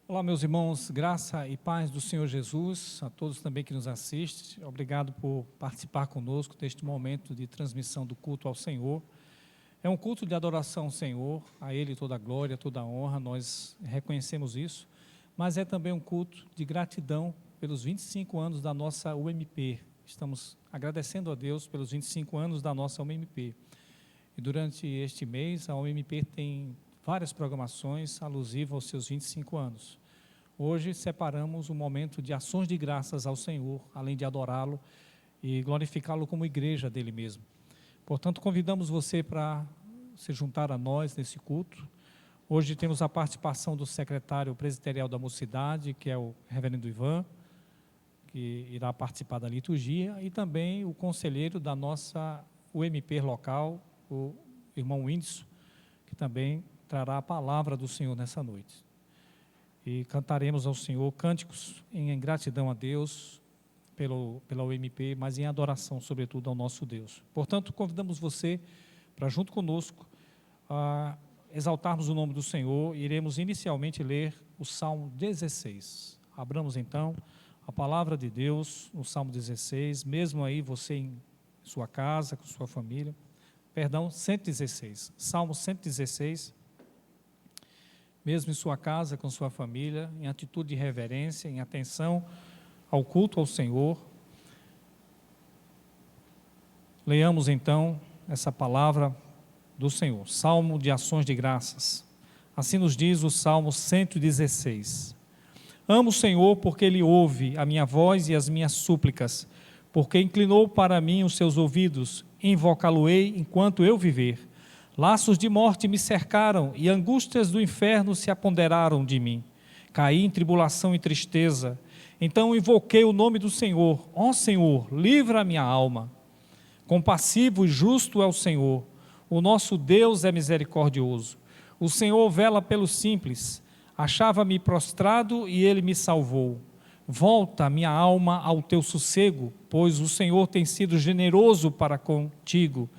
Olá, meus irmãos, graça e paz do Senhor Jesus, a todos também que nos assistem. Obrigado por participar conosco deste momento de transmissão do culto ao Senhor. É um culto de adoração ao Senhor, a Ele toda a glória, toda a honra, nós reconhecemos isso, mas é também um culto de gratidão pelos 25 anos da nossa UMP. Estamos agradecendo a Deus pelos 25 anos da nossa UMP. E durante este mês, a UMP tem várias programações alusivas aos seus 25 anos. Hoje separamos um momento de ações de graças ao Senhor, além de adorá-lo e glorificá-lo como igreja dele mesmo. Portanto, convidamos você para se juntar a nós nesse culto. Hoje temos a participação do secretário presbiterial da Mocidade, que é o reverendo Ivan, que irá participar da liturgia, e também o conselheiro da nossa UMP local, o irmão Whindersson, que também trará a palavra do Senhor nessa noite. E cantaremos ao Senhor cânticos em gratidão a Deus pela UMP, mas em adoração, sobretudo, ao nosso Deus. Portanto, convidamos você para, junto conosco, exaltarmos o nome do Senhor. Iremos inicialmente ler o Salmo 16. Abramos, então, a palavra de Deus no Salmo 16, mesmo aí você em sua casa, com sua família. Perdão, 116. Salmo 116. Mesmo em sua casa, com sua família, em atitude de reverência, em atenção ao culto ao Senhor. Leamos então essa palavra do Senhor, Salmo de ações de graças. Assim nos diz o Salmo 116. Amo o Senhor porque Ele ouve a minha voz e as minhas súplicas, porque inclinou para mim os seus ouvidos, invocá-lo-ei enquanto eu viver. Laços de morte me cercaram e angústias do inferno se apoderaram de mim. Caí em tribulação e tristeza. Então invoquei o nome do Senhor. Ó Senhor, livra a minha alma. Compassivo e justo é o Senhor. O nosso Deus é misericordioso. O Senhor vela pelos simples. Achava-me prostrado e Ele me salvou. Volta, minha alma, ao teu sossego, pois o Senhor tem sido generoso para contigo.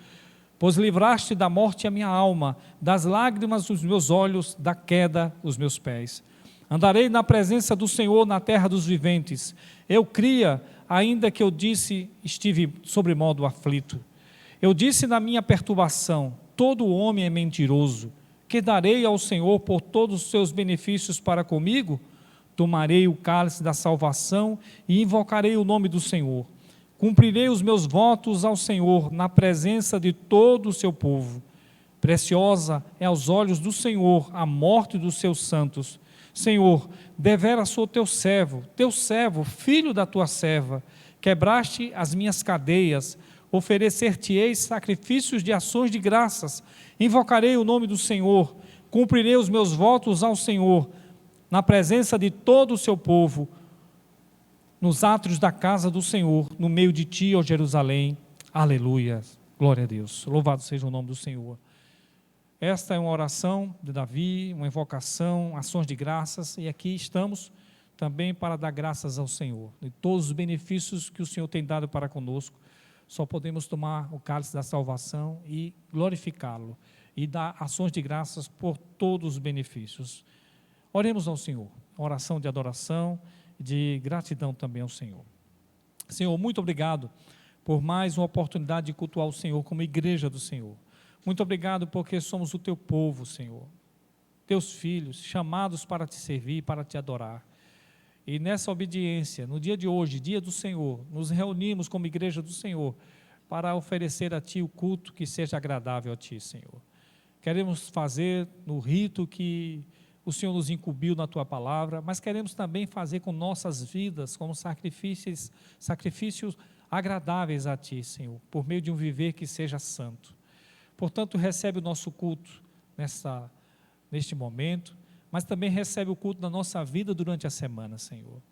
Pois livraste da morte a minha alma, das lágrimas os meus olhos, da queda os meus pés. Andarei na presença do Senhor na terra dos viventes. Eu cria, ainda que eu estive sobremodo aflito. Eu disse na minha perturbação, todo homem é mentiroso. Que darei ao Senhor por todos os seus benefícios para comigo? Tomarei o cálice da salvação e invocarei o nome do Senhor. Cumprirei os meus votos ao Senhor na presença de todo o seu povo. Preciosa é aos olhos do Senhor a morte dos seus santos. Senhor, deveras sou teu servo, filho da tua serva. Quebraste as minhas cadeias, oferecer-te-ei sacrifícios de ações de graças. Invocarei o nome do Senhor, cumprirei os meus votos ao Senhor, na presença de todo o seu povo, nos átrios da casa do Senhor, no meio de ti, ó Jerusalém. Aleluia, glória a Deus, louvado seja o nome do Senhor. Esta é uma oração de Davi, uma invocação, ações de graças, e aqui estamos também para dar graças ao Senhor, de todos os benefícios que o Senhor tem dado para conosco. Só podemos tomar o cálice da salvação e glorificá-lo, e dar ações de graças por todos os benefícios. Oremos ao Senhor, oração de adoração, de gratidão também ao Senhor. Senhor, muito obrigado por mais uma oportunidade de cultuar o Senhor como igreja do Senhor. Muito obrigado porque somos o teu povo, Senhor, teus filhos, chamados para te servir, para te adorar. E nessa obediência, no dia de hoje, dia do Senhor, nos reunimos como igreja do Senhor para oferecer a ti o culto que seja agradável a ti, Senhor. Queremos fazer no rito que o Senhor nos incumbiu na tua palavra, mas queremos também fazer com nossas vidas como sacrifícios agradáveis a ti, Senhor, por meio de um viver que seja santo. Portanto, recebe o nosso culto neste momento, mas também recebe o culto da nossa vida durante a semana, Senhor.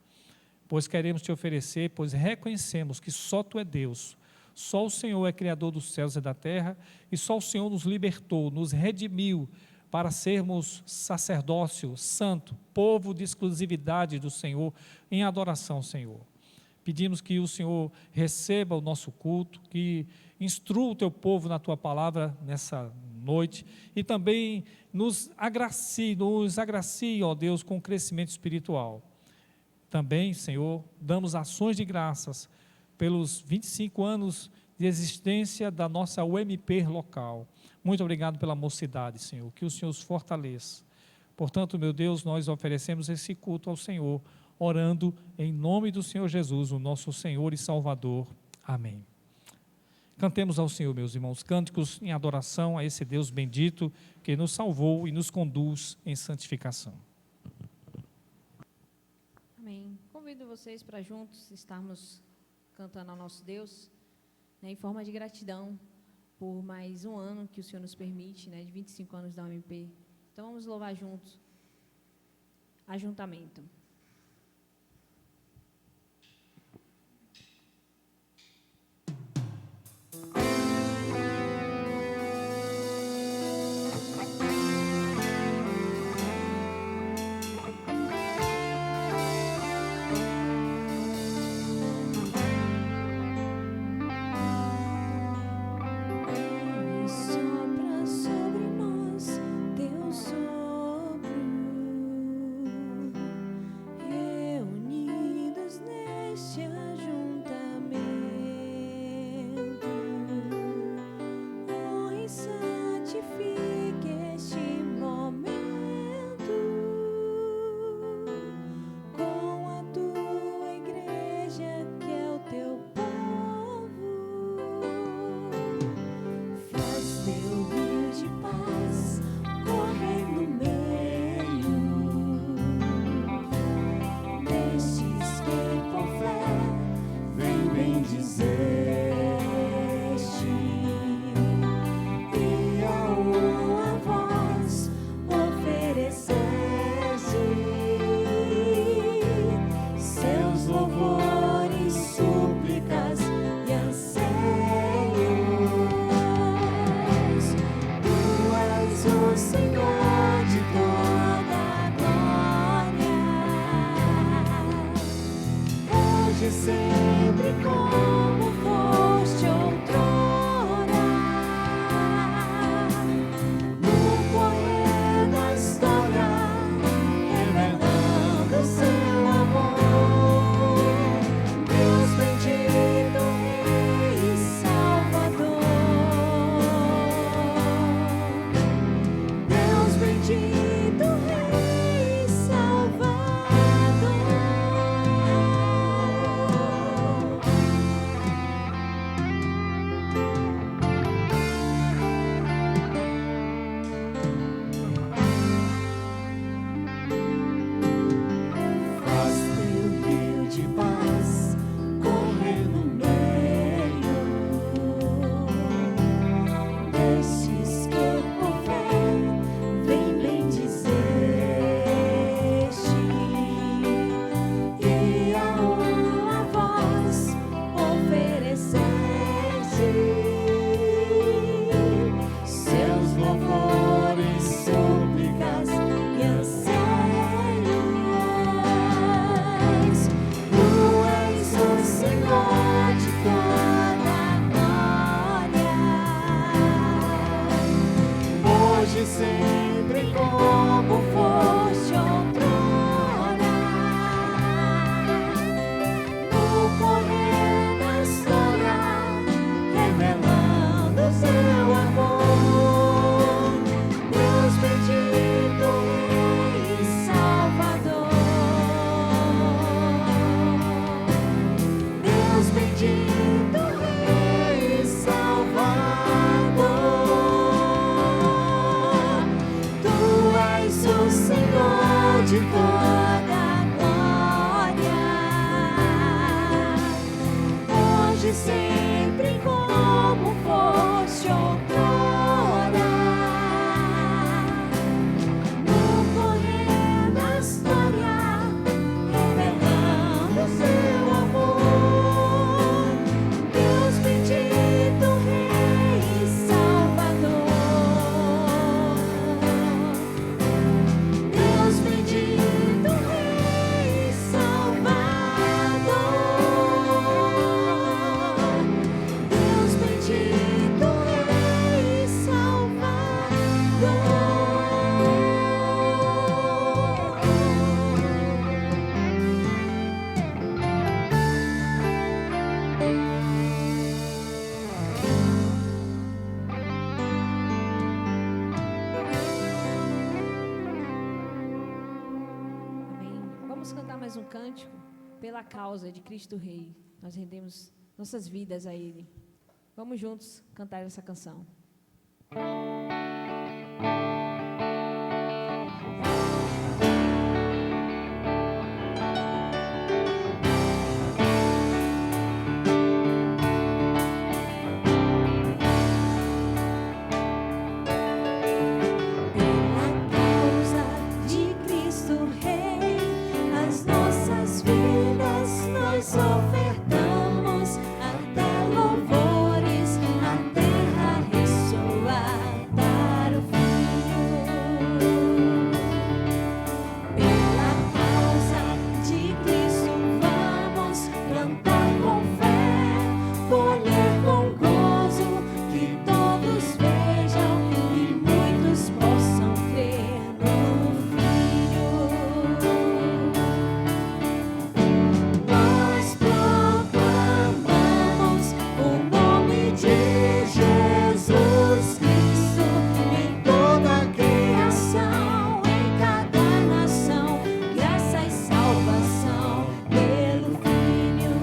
Pois queremos te oferecer, pois reconhecemos que só tu é Deus, só o Senhor é Criador dos céus e da terra, e só o Senhor nos libertou, nos redimiu, para sermos sacerdócio santo, povo de exclusividade do Senhor, em adoração ao Senhor. Pedimos que o Senhor receba o nosso culto, que instrua o teu povo na tua palavra nessa noite, e também nos agracie, ó Deus, com crescimento espiritual. Também, Senhor, damos ações de graças pelos 25 anos de existência da nossa UMP local. Muito obrigado pela mocidade, Senhor, que o Senhor os fortaleça. Portanto, meu Deus, nós oferecemos esse culto ao Senhor, orando em nome do Senhor Jesus, o nosso Senhor e Salvador. Amém. Cantemos ao Senhor, meus irmãos, cânticos em adoração a esse Deus bendito que nos salvou e nos conduz em santificação. Amém. Convido vocês para juntos estarmos cantando ao nosso Deus, né, em forma de gratidão por mais um ano que o Senhor nos permite, né, de 25 anos da UMP. Então vamos louvar juntos. Ajuntamento. mais um cântico pela causa de Cristo Rei. Nós rendemos nossas vidas a Ele. Vamos juntos cantar essa canção. Ofertamos até louvores, a terra ressoar para o Filho. Pela causa de Cristo vamos plantar com fé, colher com gozo, que todos vejam e muitos possam crer no Filho. Nós proclamamos o nome de Jesus Cristo em toda a criação, em cada nação, graça e salvação pelo Filho.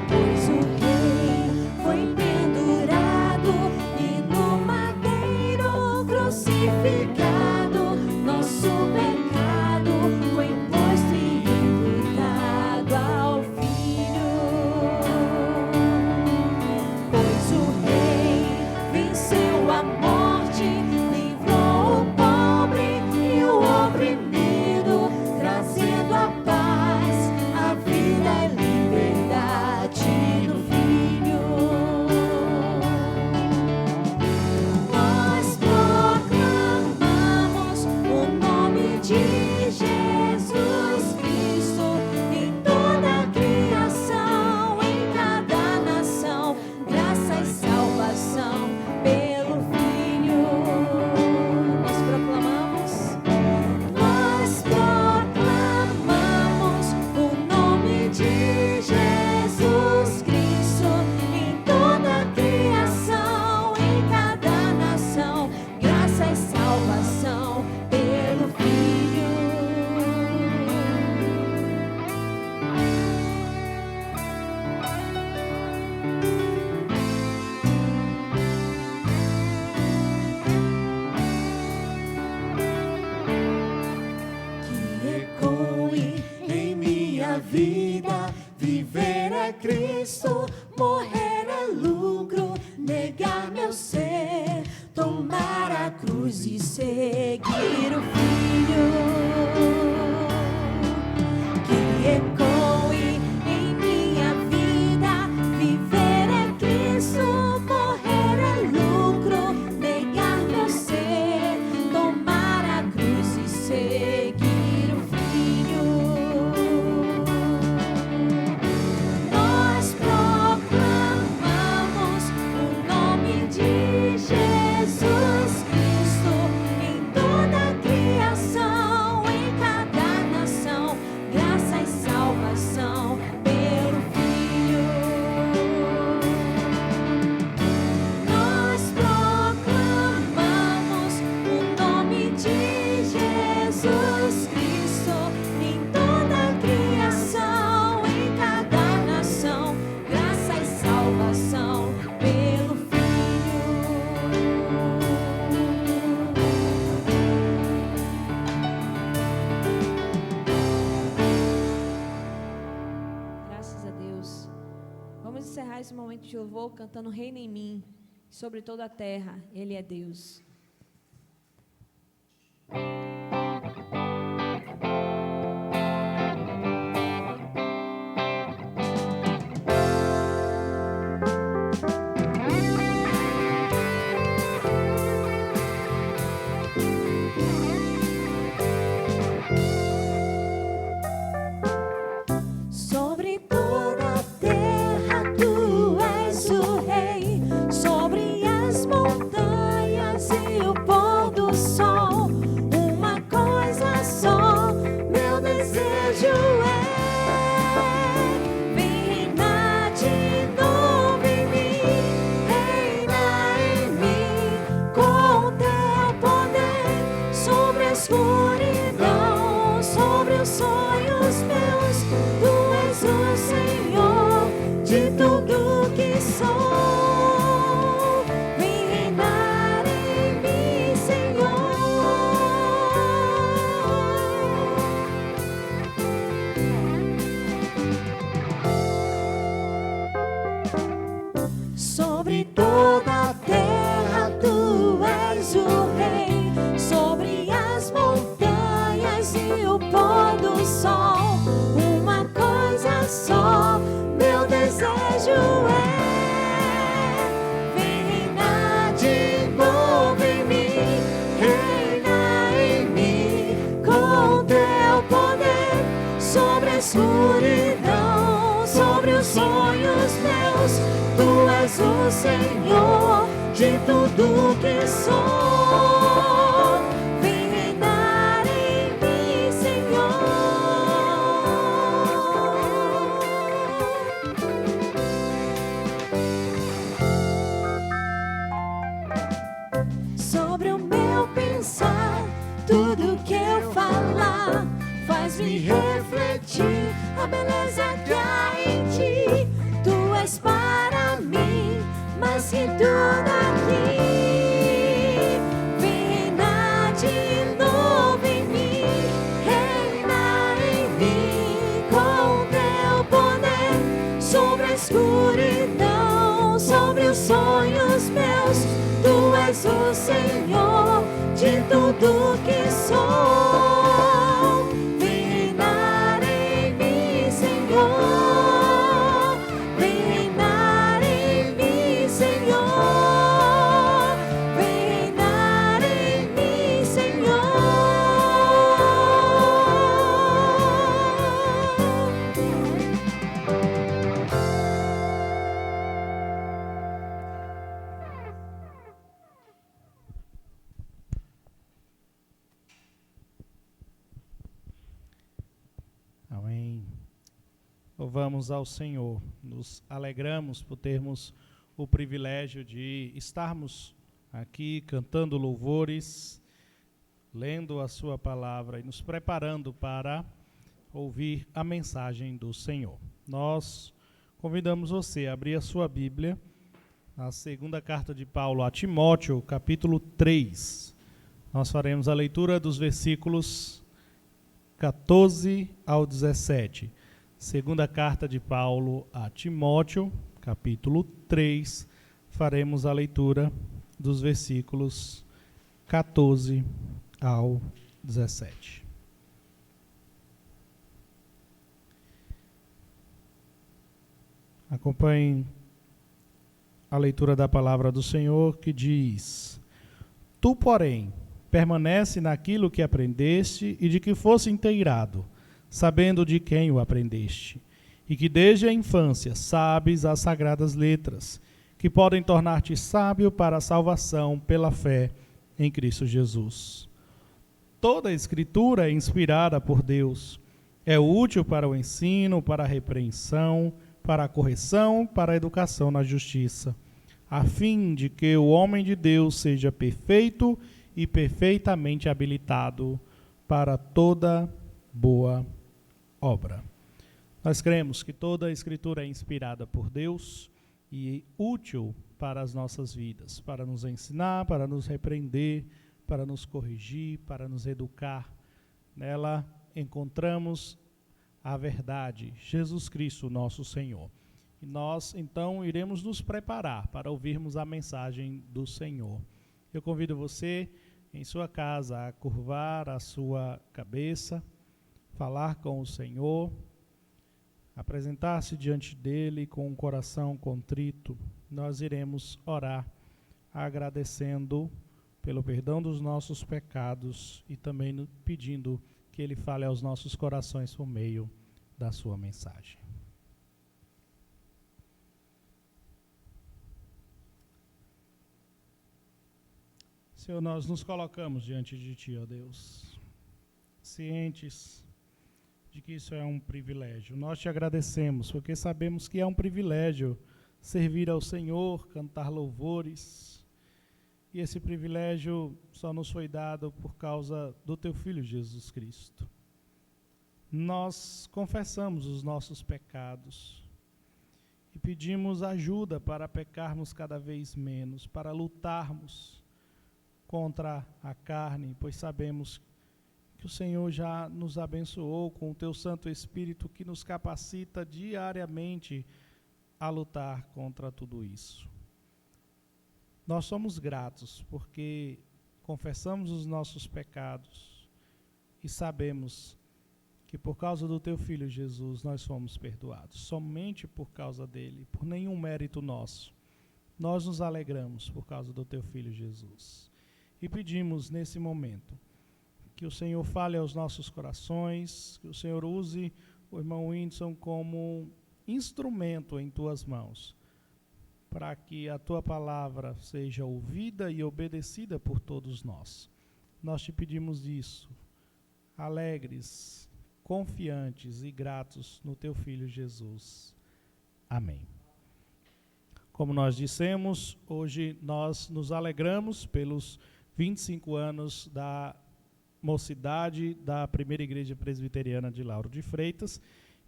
Pois o Rei foi pendurado e no madeiro crucificado, nosso pecado foi imposto e imputado ao Filho. Pois o Rei venceu a morte, livrou o pobre e o oprimido, trazendo a paz, a vida e liberdade no Filho. Nós proclamamos o nome de Jesus Cristo em toda a criação, em cada nação, graça e salvação pelo Filho. Nós proclamamos o nome de Jesus Cristo em toda a criação, em cada nação, graça e salvação pelo Filho. Que ecoe em minha vida, viver é Cristo, morrer é lucro, negar meu ser, tomar a cruz e seguir o Filho. Que ecoe em minha vida, viver é Cristo, morrer é lucro, negar meu ser, tomar a cruz e seguir o Filho. Nós proclamamos o nome de Jesus Cristo em toda a criação, em cada nação, graça e salvação pelo Filho. Nós proclamamos o nome de Jesus Cristo em toda a criação, em cada nação, graça e salvação pelo Filho. Graças a Deus. Vamos encerrar esse momento de louvor cantando Reina em mim, sobre toda a terra, Ele é Deus. Sobre toda a terra tu és o Rei, sobre as montanhas Sobre toda a terra tu és o rei, sobre as montanhas e o pôr do sol. Uma coisa só, meu desejo é: vem reinar de novo em mim, reina em mim, com teu poder, sobre a escuridão, sobre os sonhos meus. Tu és o Senhor de tudo que sou. Vem reinar em mim, Senhor. Sobre o meu pensar, tudo que eu falar faz-me refletir a beleza que há em ti. Tu és para mim mais que tudo aqui. Vem reinar de novo em mim, reina em mim, com teu poder, sobre a escuridão, sobre os sonhos meus. Tu és o Senhor de tudo que sou. Vem reinar em mim, Senhor. Vem reinar em mim, Senhor. Vem reinar em mim, Senhor. Amém. Louvamos ao Senhor, nos alegramos por termos o privilégio de estarmos aqui cantando louvores, lendo a sua palavra e nos preparando para ouvir a mensagem do Senhor. Nós convidamos você a abrir a sua Bíblia, na segunda carta de Paulo a Timóteo, capítulo 3. Nós faremos a leitura dos versículos 14 ao 17. Segunda carta de Paulo a Timóteo, capítulo 3, faremos a leitura dos versículos 14 ao 17. Acompanhem a leitura da palavra do Senhor, que diz: Tu, porém, permanece naquilo que aprendeste e de que fosse inteirado, sabendo de quem o aprendeste, e que desde a infância sabes as sagradas letras, que podem tornar-te sábio para a salvação pela fé em Cristo Jesus. Toda a Escritura é inspirada por Deus, é útil para o ensino, para a repreensão, para a correção, para a educação na justiça, a fim de que o homem de Deus seja perfeito e perfeitamente habilitado para toda boa obra. Nós cremos que toda a Escritura é inspirada por Deus e útil para as nossas vidas, para nos ensinar, para nos repreender, para nos corrigir, para nos educar. Nela encontramos a verdade, Jesus Cristo, nosso Senhor. E nós, então, iremos nos preparar para ouvirmos a mensagem do Senhor. Eu convido você, em sua casa, a curvar a sua cabeça, falar com o Senhor, apresentar-se diante dele com um coração contrito. Nós iremos orar, agradecendo pelo perdão dos nossos pecados e também pedindo que ele fale aos nossos corações por meio da sua mensagem. Senhor, nós nos colocamos diante de Ti, ó Deus, cientes de que isso é um privilégio. Nós Te agradecemos, porque sabemos que é um privilégio servir ao Senhor, cantar louvores, e esse privilégio só nos foi dado por causa do Teu Filho Jesus Cristo. Nós confessamos os nossos pecados e pedimos ajuda para pecarmos cada vez menos, para lutarmos contra a carne, pois sabemos que o Senhor já nos abençoou com o Teu Santo Espírito, que nos capacita diariamente a lutar contra tudo isso. Nós somos gratos porque confessamos os nossos pecados e sabemos que por causa do teu Filho Jesus nós fomos perdoados, somente por causa dele, por nenhum mérito nosso. Nós nos alegramos por causa do teu Filho Jesus. E pedimos nesse momento que o Senhor fale aos nossos corações, que o Senhor use o irmão Whindersson como instrumento em tuas mãos, para que a tua palavra seja ouvida e obedecida por todos nós. Nós te pedimos isso, alegres, confiantes e gratos no teu Filho Jesus. Amém. Como nós dissemos, hoje nós nos alegramos pelos 25 anos da mocidade da Primeira Igreja Presbiteriana de Lauro de Freitas,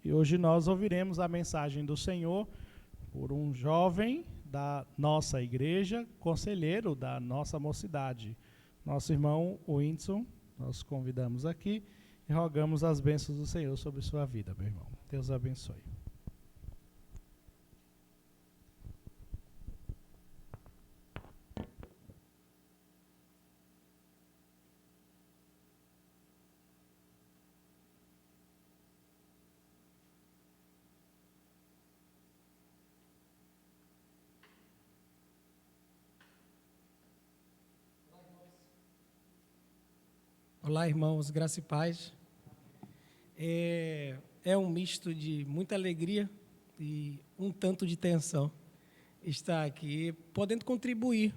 e hoje nós ouviremos a mensagem do Senhor por um jovem da nossa igreja, conselheiro da nossa mocidade, nosso irmão Whindersson. Nós convidamos aqui e rogamos as bênçãos do Senhor sobre sua vida, meu irmão. Deus abençoe. Olá, irmãos, graça e paz. É um misto de muita alegria e um tanto de tensão estar aqui, podendo contribuir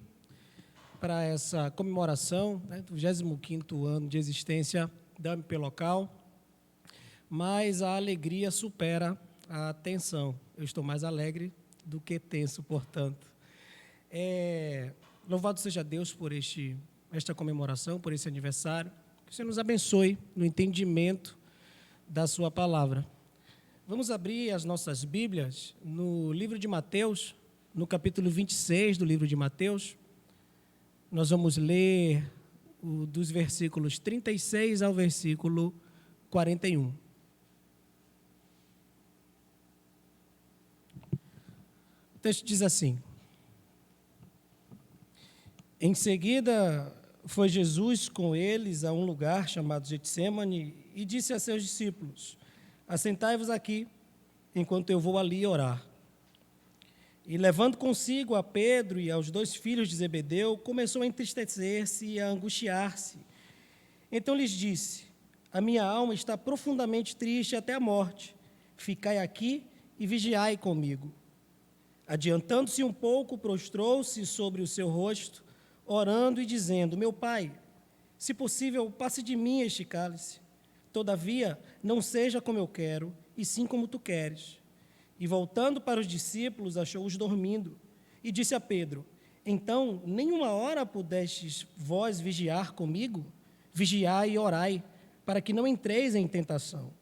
para essa comemoração, né, do 25º ano de existência da MP Local, mas a alegria supera a tensão. Eu estou mais alegre do que tenso, portanto. Louvado seja Deus por esta comemoração, por esse aniversário. Que o Senhor nos abençoe no entendimento da sua palavra. Vamos abrir as nossas Bíblias no livro de Mateus, no capítulo 26 do livro de Mateus. Nós vamos ler dos versículos 36 ao versículo 41. O texto diz assim: Em seguida, foi Jesus com eles a um lugar chamado Getsêmani e disse a seus discípulos: Assentai-vos aqui, enquanto eu vou ali orar. E levando consigo a Pedro e aos 2 filhos de Zebedeu, começou a entristecer-se e a angustiar-se. Então lhes disse: A minha alma está profundamente triste até a morte. Ficai aqui e vigiai comigo. Adiantando-se um pouco, prostrou-se sobre o seu rosto, orando e dizendo: Meu Pai, se possível, passe de mim este cálice. Todavia, não seja como eu quero, e sim como tu queres. E voltando para os discípulos, achou-os dormindo. E disse a Pedro: Então, nenhuma hora pudestes vós vigiar comigo? Vigiai e orai, para que não entreis em tentação.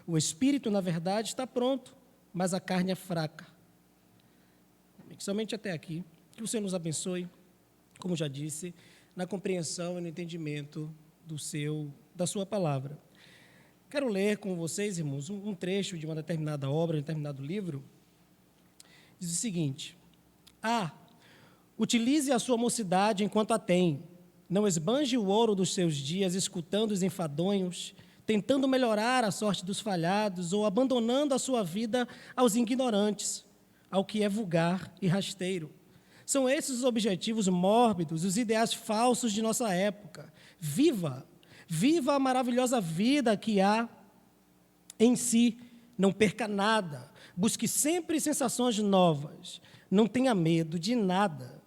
O espírito, na verdade, está pronto, mas a carne é fraca. Somente até aqui. Que o Senhor nos abençoe, como já disse, na compreensão e no entendimento da sua palavra. Quero ler com vocês, irmãos, um trecho de uma determinada obra, de um determinado livro. Diz o seguinte: utilize a sua mocidade enquanto a tem. Não esbanje o ouro dos seus dias, escutando os enfadonhos, tentando melhorar a sorte dos falhados ou abandonando a sua vida aos ignorantes, ao que é vulgar e rasteiro. São esses os objetivos mórbidos, os ideais falsos de nossa época. Viva a maravilhosa vida que há em si. Não perca nada. Busque sempre sensações novas. Não tenha medo de nada.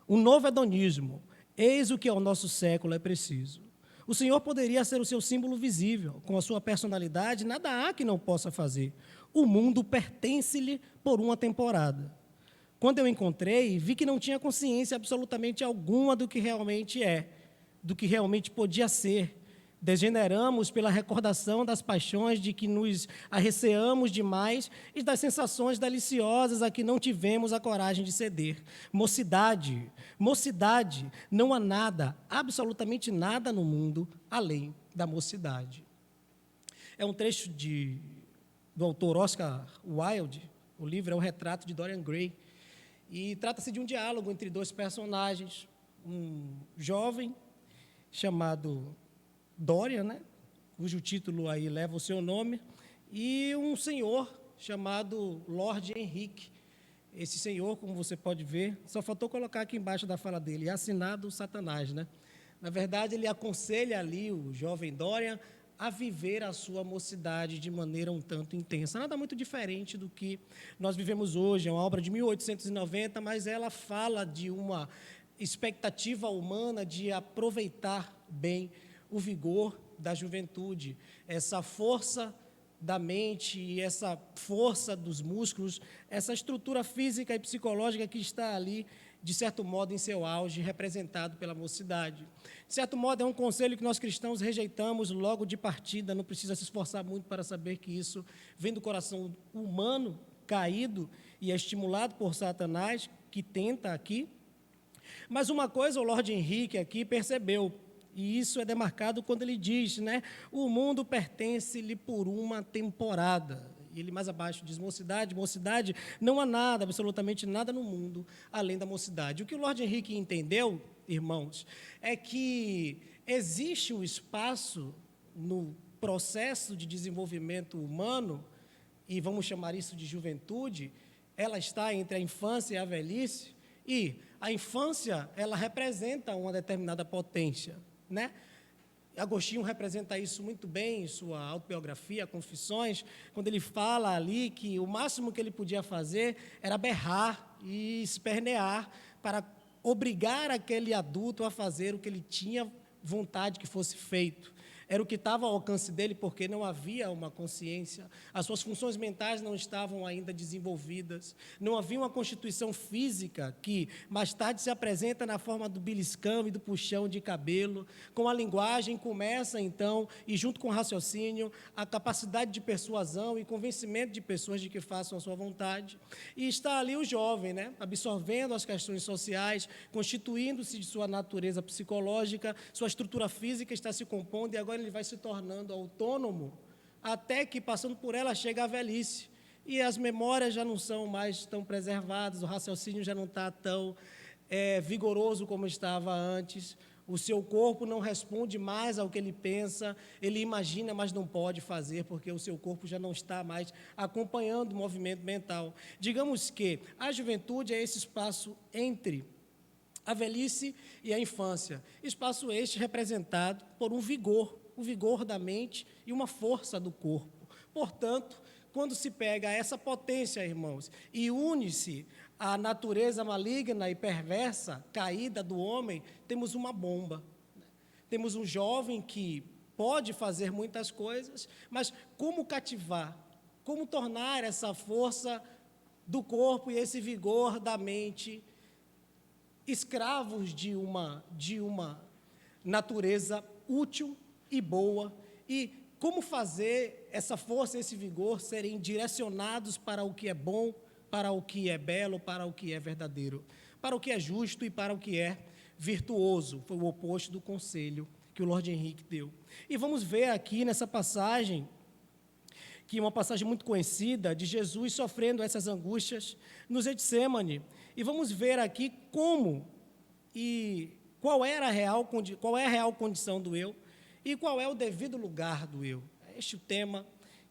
O novo hedonismo, eis o que ao nosso século é preciso. O Senhor poderia ser o seu símbolo visível. Com a sua personalidade, nada há que não possa fazer. O mundo pertence-lhe por uma temporada. Quando eu encontrei, vi que não tinha consciência absolutamente alguma do que realmente é, do que realmente podia ser. Degeneramos pela recordação das paixões de que nos arreceamos demais e das sensações deliciosas a que não tivemos a coragem de ceder. Mocidade, não há nada, absolutamente nada no mundo além da mocidade. É um trecho do autor Oscar Wilde. O livro é o retrato de Dorian Gray. E trata-se de um diálogo entre dois personagens, um jovem chamado Dorian, né, cujo título aí leva o seu nome, e um senhor chamado Lord Henrique. Esse senhor, como você pode ver, só faltou colocar aqui embaixo da fala dele, assinado Satanás, né? Na verdade, ele aconselha ali o jovem Dorian a viver a sua mocidade de maneira um tanto intensa. Nada muito diferente do que nós vivemos hoje. É uma obra de 1890, mas ela fala de uma expectativa humana de aproveitar bem o vigor da juventude, essa força da mente e essa força dos músculos, essa estrutura física e psicológica que está ali, de certo modo, em seu auge, representado pela mocidade. De certo modo, é um conselho que nós cristãos rejeitamos logo de partida, não precisa se esforçar muito para saber que isso vem do coração humano caído e é estimulado por Satanás, que tenta aqui. Mas uma coisa o Lord Henrique aqui percebeu, e isso é demarcado quando ele diz, né, o mundo pertence-lhe por uma temporada. E ele mais abaixo diz, mocidade, não há nada, absolutamente nada no mundo além da mocidade. O que o Lord Henrique entendeu, irmãos, é que existe um espaço no processo de desenvolvimento humano, e vamos chamar isso de juventude, ela está entre a infância e a velhice, e a infância, ela representa uma determinada potência, né? Agostinho representa isso muito bem em sua autobiografia, Confissões, quando ele fala ali que o máximo que ele podia fazer era berrar e espernear para obrigar aquele adulto a fazer o que ele tinha vontade que fosse feito. Era o que estava ao alcance dele, porque não havia uma consciência, as suas funções mentais não estavam ainda desenvolvidas, não havia uma constituição física que mais tarde se apresenta na forma do beliscão e do puxão de cabelo. Com a linguagem começa, então, e junto com o raciocínio, a capacidade de persuasão e convencimento de pessoas de que façam a sua vontade. E está ali o jovem, né, absorvendo as questões sociais, constituindo-se de sua natureza psicológica, sua estrutura física está se compondo, e agora ele vai se tornando autônomo, até que, passando por ela, chega a velhice. E as memórias já não são mais tão preservadas, o raciocínio já não está tão vigoroso como estava antes, o seu corpo não responde mais ao que ele pensa, ele imagina, mas não pode fazer, porque o seu corpo já não está mais acompanhando o movimento mental. Digamos que a juventude é esse espaço entre a velhice e a infância, espaço este representado por um vigor, o vigor da mente e uma força do corpo. Portanto, quando se pega essa potência, irmãos, e une-se à natureza maligna e perversa, caída do homem, temos uma bomba. Temos um jovem que pode fazer muitas coisas, mas como cativar, como tornar essa força do corpo e esse vigor da mente escravos de uma natureza útil e boa, e como fazer essa força, esse vigor serem direcionados para o que é bom, para o que é belo, para o que é verdadeiro, para o que é justo e para o que é virtuoso. Foi o oposto do conselho que o Lord Henrique deu. E vamos ver aqui nessa passagem, que é uma passagem muito conhecida, de Jesus sofrendo essas angústias no Getsêmani. E vamos ver aqui como e qual é a real condição do eu e qual é o devido lugar do eu. Este é o tema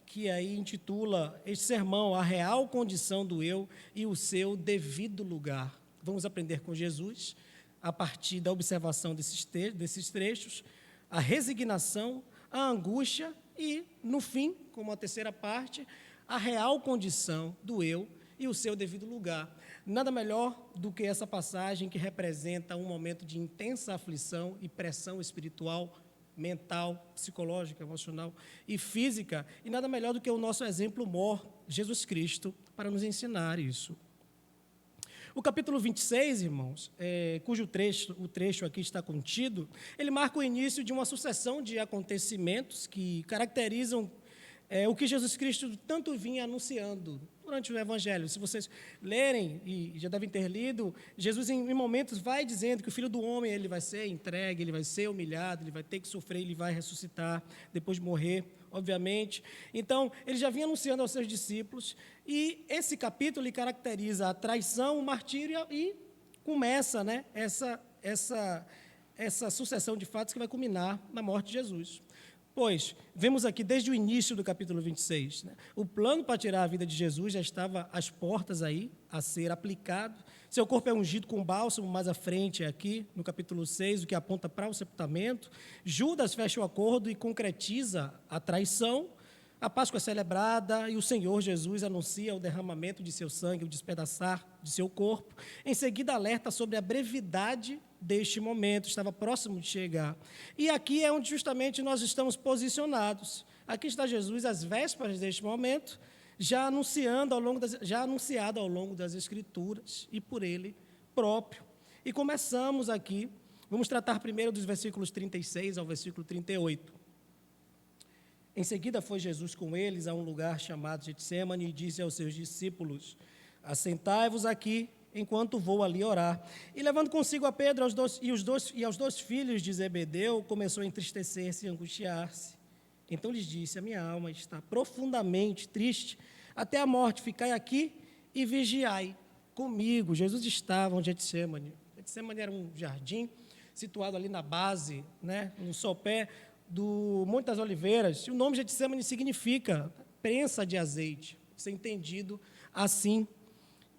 que aí intitula este sermão, a real condição do eu e o seu devido lugar. Vamos aprender com Jesus, a partir da observação desses trechos, a resignação, a angústia e, no fim, como a terceira parte, a real condição do eu e o seu devido lugar. Nada melhor do que essa passagem que representa um momento de intensa aflição e pressão espiritual, mental, psicológica, emocional e física, e nada melhor do que o nosso exemplo mor, Jesus Cristo, para nos ensinar isso. O capítulo 26, irmãos, cujo trecho aqui está contido, ele marca o início de uma sucessão de acontecimentos que caracterizam o que Jesus Cristo tanto vinha anunciando durante o Evangelho. Se vocês lerem, e já devem ter lido, Jesus em momentos vai dizendo que o Filho do Homem ele vai ser entregue, ele vai ser humilhado, ele vai ter que sofrer, ele vai ressuscitar, depois de morrer, obviamente. Então, ele já vinha anunciando aos seus discípulos, e esse capítulo ele caracteriza a traição, o martírio, e começa, né, essa sucessão de fatos que vai culminar na morte de Jesus. Pois, vemos aqui desde o início do capítulo 26, né, o plano para tirar a vida de Jesus já estava às portas aí, a ser aplicado. Seu corpo é ungido com bálsamo, mais à frente aqui, no capítulo 6, o que aponta para o sepultamento. Judas fecha o acordo e concretiza a traição. A Páscoa é celebrada e o Senhor Jesus anuncia o derramamento de seu sangue, o despedaçar de seu corpo. Em seguida, alerta sobre a brevidade deste momento, estava próximo de chegar. E aqui é onde justamente nós estamos posicionados. Aqui está Jesus, às vésperas deste momento, já anunciado ao longo das Escrituras e por ele próprio. E começamos aqui, vamos tratar primeiro dos versículos 36 ao versículo 38. Em seguida foi Jesus com eles a um lugar chamado Getsêmani e disse aos seus discípulos: assentai-vos aqui, enquanto vou ali orar. E levando consigo a Pedro e aos dois filhos de Zebedeu, começou a entristecer-se e angustiar-se. Então lhes disse: a minha alma está profundamente triste, até a morte. Ficai aqui e vigiai comigo. Jesus estava em Getsêmani. Getsêmani era um jardim situado ali na base, né, no sopé do Monte das Oliveiras. E o nome Getsêmani significa prensa de azeite. Isso é entendido assim.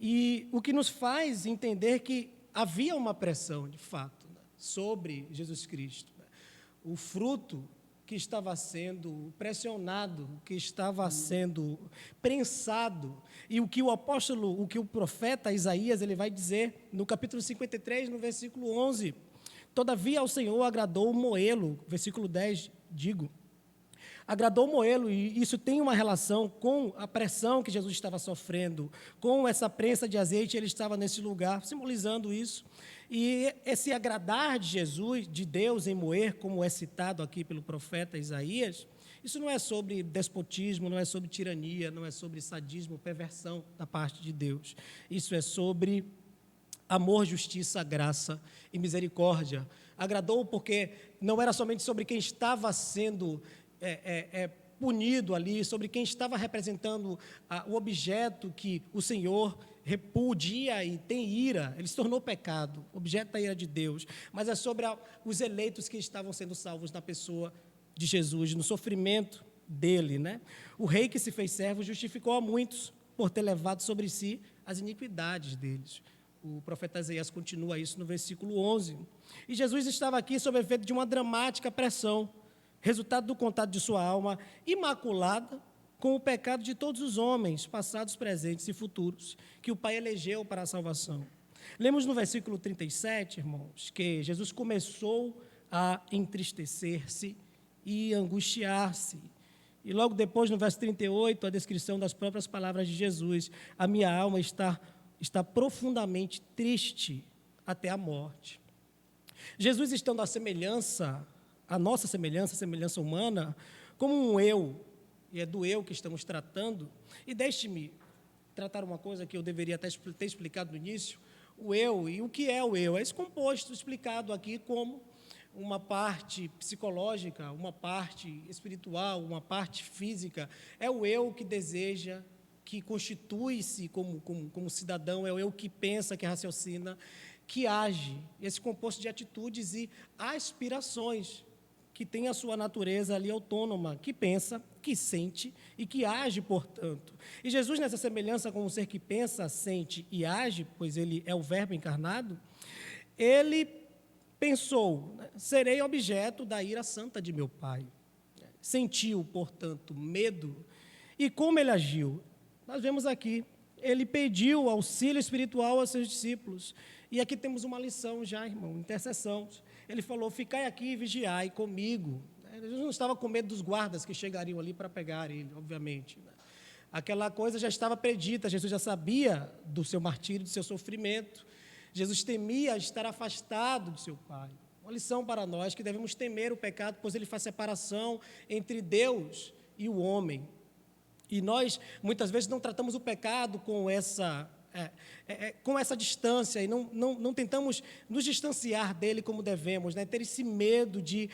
E o que nos faz entender que havia uma pressão, de fato, né, sobre Jesus Cristo. Né? O fruto que estava sendo pressionado, que estava sendo prensado, e o que o profeta Isaías ele vai dizer no capítulo 53, no versículo 11: todavia ao Senhor agradou moê-lo, versículo 10, agradou moê-lo, e isso tem uma relação com a pressão que Jesus estava sofrendo, com essa prensa de azeite, ele estava nesse lugar, simbolizando isso. E esse agradar de Jesus, de Deus em moer, como é citado aqui pelo profeta Isaías, isso não é sobre despotismo, não é sobre tirania, não é sobre sadismo, perversão da parte de Deus. Isso é sobre amor, justiça, graça e misericórdia. Agradou porque não era somente sobre quem estava sendo punido ali, sobre quem estava representando o objeto que o Senhor repudia e tem ira, ele se tornou pecado, objeto da ira de Deus, mas é sobre os eleitos que estavam sendo salvos na pessoa de Jesus, no sofrimento dele, né? O rei que se fez servo justificou a muitos por ter levado sobre si as iniquidades deles. O profeta Isaías continua isso no versículo 11. E Jesus estava aqui sob o efeito de uma dramática pressão, resultado do contato de sua alma imaculada com o pecado de todos os homens, passados, presentes e futuros, que o Pai elegeu para a salvação. Lemos no versículo 37, irmãos, que Jesus começou a entristecer-se e angustiar-se. E logo depois, no verso 38, a descrição das próprias palavras de Jesus: a minha alma está profundamente triste até a morte. Jesus, estando a nossa semelhança humana, como um eu, e é do eu que estamos tratando, e deixe-me tratar uma coisa que eu deveria até ter explicado no início: o eu, e o que é o eu? É esse composto explicado aqui como uma parte psicológica, uma parte espiritual, uma parte física. É o eu que deseja, que constitui-se como cidadão, é o eu que pensa, que raciocina, que age. Esse composto de atitudes e aspirações, que tem a sua natureza ali autônoma, que pensa, que sente e que age, portanto. E Jesus, nessa semelhança com um ser que pensa, sente e age, pois ele é o Verbo encarnado, ele pensou: serei objeto da ira santa de meu Pai. Sentiu, portanto, medo. E como ele agiu? Nós vemos aqui, ele pediu auxílio espiritual aos seus discípulos. E aqui temos uma lição já, irmão, intercessão. Ele falou: ficai aqui e vigiai comigo. Jesus não estava com medo dos guardas que chegariam ali para pegar ele, obviamente. Aquela coisa já estava predita, Jesus já sabia do seu martírio, do seu sofrimento. Jesus temia estar afastado de seu Pai. Uma lição para nós, que devemos temer o pecado, pois ele faz separação entre Deus e o homem. E nós, muitas vezes, não tratamos o pecado com essa distância e não tentamos nos distanciar dele como devemos, né? Ter esse medo de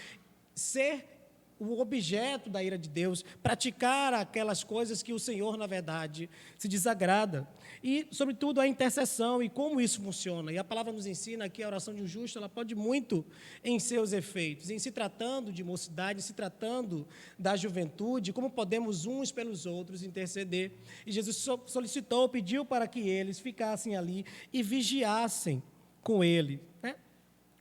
ser o objeto da ira de Deus, praticar aquelas coisas que o Senhor, na verdade, se desagrada. E, sobretudo, a intercessão e como isso funciona. E a palavra nos ensina que a oração de um justo, ela pode muito em seus efeitos, em se tratando de mocidade, em se tratando da juventude, como podemos uns pelos outros interceder. E Jesus solicitou, pediu para que eles ficassem ali e vigiassem com ele, né?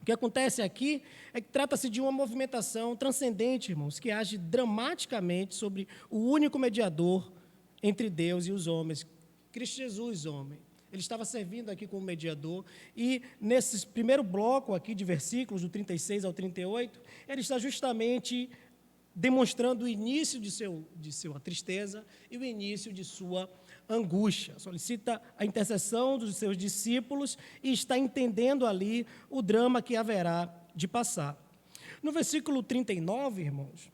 O que acontece aqui é que trata-se de uma movimentação transcendente, irmãos, que age dramaticamente sobre o único mediador entre Deus e os homens, Cristo Jesus, homem. Ele estava servindo aqui como mediador, e nesse primeiro bloco aqui de versículos, do 36 ao 38, ele está justamente demonstrando o início de sua tristeza e o início de sua angústia. Solicita a intercessão dos seus discípulos e está entendendo ali o drama que haverá de passar. No versículo 39, irmãos,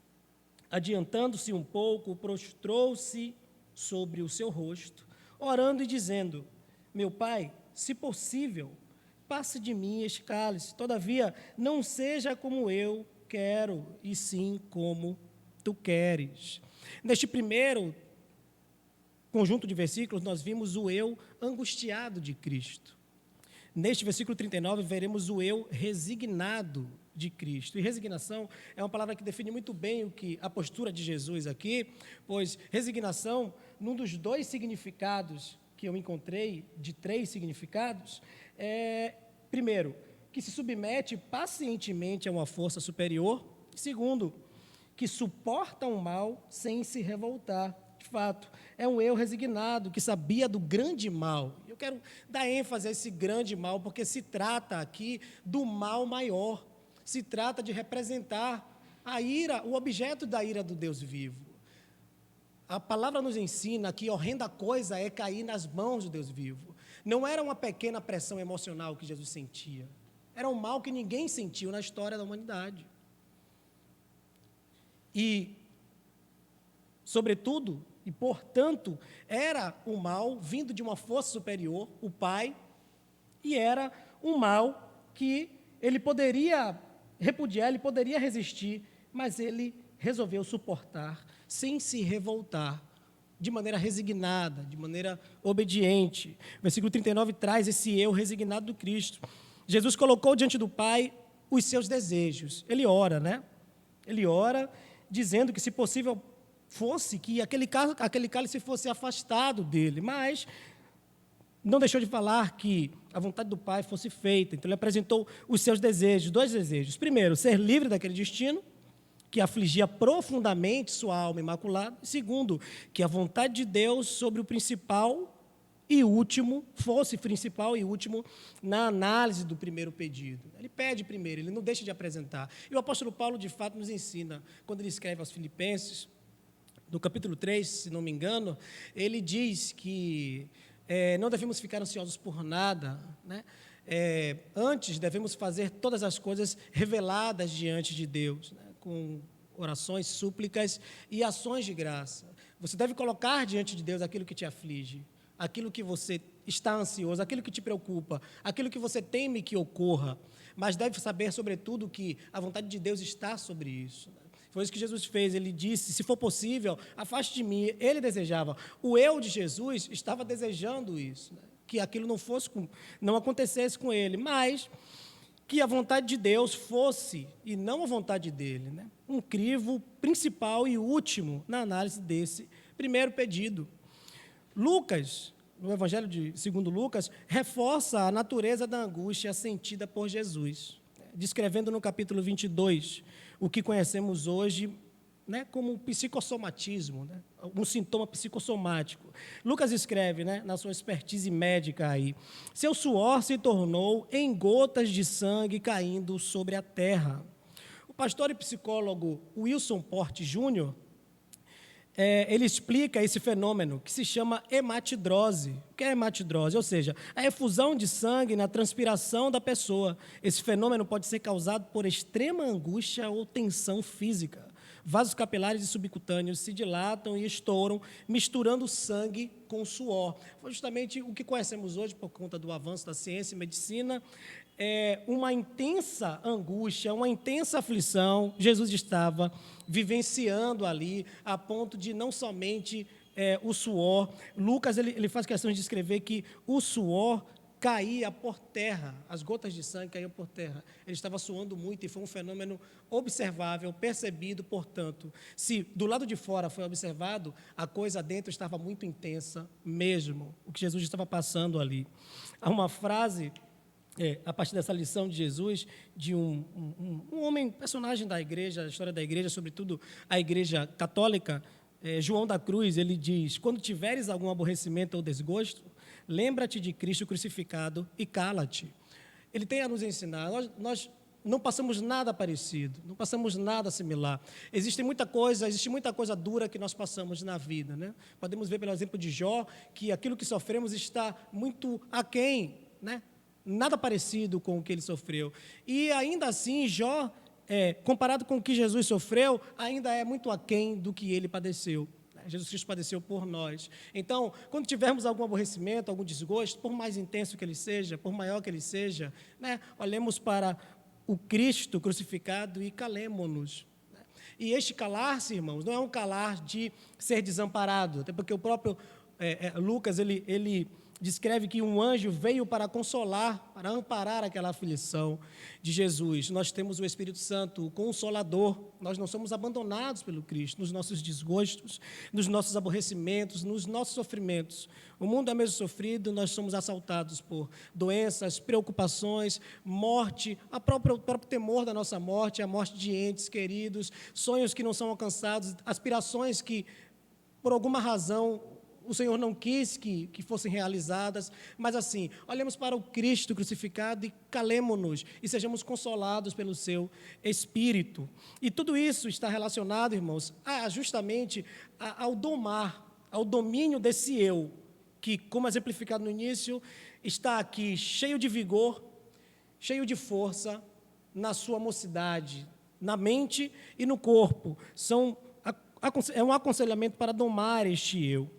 adiantando-se um pouco, prostrou-se sobre o seu rosto, orando e dizendo: meu Pai, se possível, passe de mim este cálice, todavia não seja como eu quero, e sim como tu queres. Neste primeiro conjunto de versículos, nós vimos o eu angustiado de Cristo. Neste versículo 39, veremos o eu resignado de Cristo. E resignação é uma palavra que define muito bem a postura de Jesus aqui, pois resignação, num dos dois significados que eu encontrei, de 3 significados, primeiro, que se submete pacientemente a uma força superior. Segundo, que suporta o mal sem se revoltar. De fato, é um eu resignado, que sabia do grande mal. Eu quero dar ênfase a esse grande mal, porque se trata aqui do mal maior. Se trata de representar a ira, o objeto da ira do Deus vivo. A palavra nos ensina que horrenda coisa é cair nas mãos do Deus vivo. Não era uma pequena pressão emocional que Jesus sentia. Era um mal que ninguém sentiu na história da humanidade. E, sobretudo, e portanto, era um mal vindo de uma força superior, o Pai, e era um mal que ele poderia repudiar, ele poderia resistir, mas ele resolveu suportar, sem se revoltar, de maneira resignada, de maneira obediente. O versículo 39 traz esse eu resignado do Cristo. Jesus colocou diante do Pai os seus desejos. Ele ora, né? Ele ora dizendo que, se possível, fosse que aquele cálice fosse afastado dele, mas não deixou de falar que a vontade do Pai fosse feita. Então, ele apresentou os seus desejos, 2 desejos. Primeiro, ser livre daquele destino que afligia profundamente sua alma imaculada. Segundo, que a vontade de Deus sobre o principal e último, fosse principal e último na análise do primeiro pedido. Ele pede primeiro, ele não deixa de apresentar. E o apóstolo Paulo, de fato, nos ensina, quando ele escreve aos Filipenses, no capítulo 3, se não me engano, ele diz que não devemos ficar ansiosos por nada, né? Antes devemos fazer todas as coisas reveladas diante de Deus, né? Com orações, súplicas e ações de graça. Você deve colocar diante de Deus aquilo que te aflige, aquilo que você está ansioso, aquilo que te preocupa, aquilo que você teme que ocorra, mas deve saber, sobretudo, que a vontade de Deus está sobre isso. Foi isso que Jesus fez. Ele disse: se for possível, afaste de mim. Ele desejava. O eu de Jesus estava desejando isso, né? Que aquilo não acontecesse com ele, mas que a vontade de Deus fosse, e não a vontade dele, né? Um crivo principal e último na análise desse primeiro pedido. Lucas, no Evangelho segundo Lucas, reforça a natureza da angústia sentida por Jesus, descrevendo no capítulo 22 o que conhecemos hoje, né, como psicossomatismo, né, um sintoma psicossomático. Lucas escreve, né, na sua expertise médica aí: seu suor se tornou em gotas de sangue caindo sobre a terra. O pastor e psicólogo Wilson Porte Jr., ele explica esse fenômeno que se chama hematidrose. O que é hematidrose? Ou seja, a efusão de sangue na transpiração da pessoa. Esse fenômeno pode ser causado por extrema angústia ou tensão física. Vasos capilares e subcutâneos se dilatam e estouram, misturando o sangue com o suor. Foi justamente o que conhecemos hoje, por conta do avanço da ciência e medicina, uma intensa angústia, uma intensa aflição. Jesus estava vivenciando ali, a ponto de não somente o suor. Lucas ele faz questão de descrever que o suor caía por terra, as gotas de sangue caíam por terra. Ele estava suando muito e foi um fenômeno observável, percebido, portanto. Se do lado de fora foi observado, a coisa dentro estava muito intensa mesmo, o que Jesus estava passando ali. Há uma frase, a partir dessa lição de Jesus, de um homem, personagem da igreja, a história da igreja, sobretudo a igreja católica, João da Cruz, ele diz: quando tiveres algum aborrecimento ou desgosto, lembra-te de Cristo crucificado e cala-te. Ele tem a nos ensinar. Nós não passamos nada parecido, não passamos nada similar. Existe muita coisa dura que nós passamos na vida, né? Podemos ver pelo exemplo de Jó, que aquilo que sofremos está muito aquém, né? Nada parecido com o que ele sofreu. E ainda assim, Jó, comparado com o que Jesus sofreu, ainda é muito aquém do que ele padeceu. Jesus Cristo padeceu por nós. Então, quando tivermos algum aborrecimento, algum desgosto, por mais intenso que ele seja, por maior que ele seja, né, olhemos para o Cristo crucificado e calemo-nos. E este calar-se, irmãos, não é um calar de ser desamparado, até porque o próprio Lucas, ele descreve que um anjo veio para consolar, para amparar aquela aflição de Jesus. Nós temos o Espírito Santo, o Consolador. Nós não somos abandonados pelo Cristo nos nossos desgostos, nos nossos aborrecimentos, nos nossos sofrimentos. O mundo é mesmo sofrido, nós somos assaltados por doenças, preocupações, morte, o próprio temor da nossa morte, a morte de entes queridos, sonhos que não são alcançados, aspirações que, por alguma razão, o Senhor não quis que fossem realizadas, mas assim, olhemos para o Cristo crucificado e calemo-nos e sejamos consolados pelo seu Espírito. E tudo isso está relacionado, irmãos, justamente ao ao domínio desse eu, que, como exemplificado no início, está aqui cheio de vigor, cheio de força, na sua mocidade, na mente e no corpo. É um aconselhamento para domar este eu.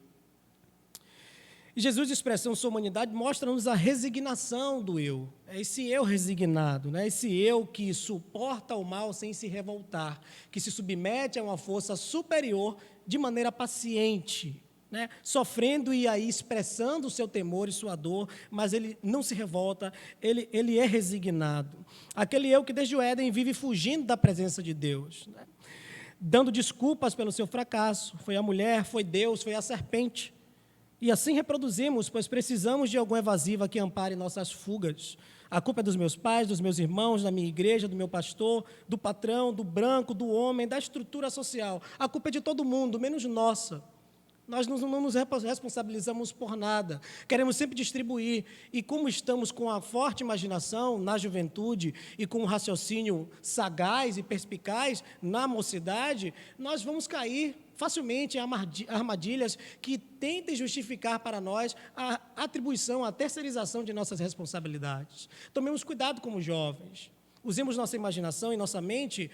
E Jesus, expressando sua humanidade, mostra-nos a resignação do eu. É esse eu resignado, né? Esse eu que suporta o mal sem se revoltar, que se submete a uma força superior de maneira paciente, né? Sofrendo e aí expressando o seu temor e sua dor, mas ele não se revolta, ele é resignado. Aquele eu que desde o Éden vive fugindo da presença de Deus, né? Dando desculpas pelo seu fracasso. Foi a mulher, foi Deus, foi a serpente. E assim reproduzimos, pois precisamos de alguma evasiva que ampare nossas fugas. A culpa é dos meus pais, dos meus irmãos, da minha igreja, do meu pastor, do patrão, do branco, do homem, da estrutura social. A culpa é de todo mundo, menos nossa. Nós não nos responsabilizamos por nada. Queremos sempre distribuir. E como estamos com a forte imaginação na juventude e com um raciocínio sagaz e perspicaz na mocidade, nós vamos cair facilmente em armadilhas que tentem justificar para nós a atribuição, a terceirização de nossas responsabilidades. Tomemos cuidado como jovens. Usemos nossa imaginação e nossa mente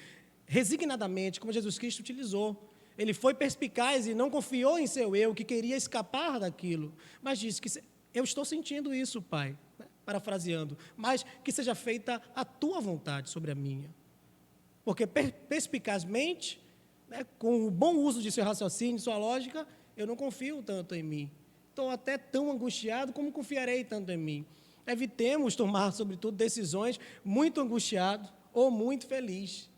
resignadamente, como Jesus Cristo utilizou. Ele foi perspicaz e não confiou em seu eu, que queria escapar daquilo, mas disse que eu estou sentindo isso, Pai, né? Parafraseando, mas que seja feita a tua vontade sobre a minha. Porque perspicazmente, né, com o bom uso de seu raciocínio, de sua lógica, eu não confio tanto em mim. Estou até tão angustiado como confiarei tanto em mim. Evitemos tomar, sobretudo, decisões muito angustiado ou muito feliz.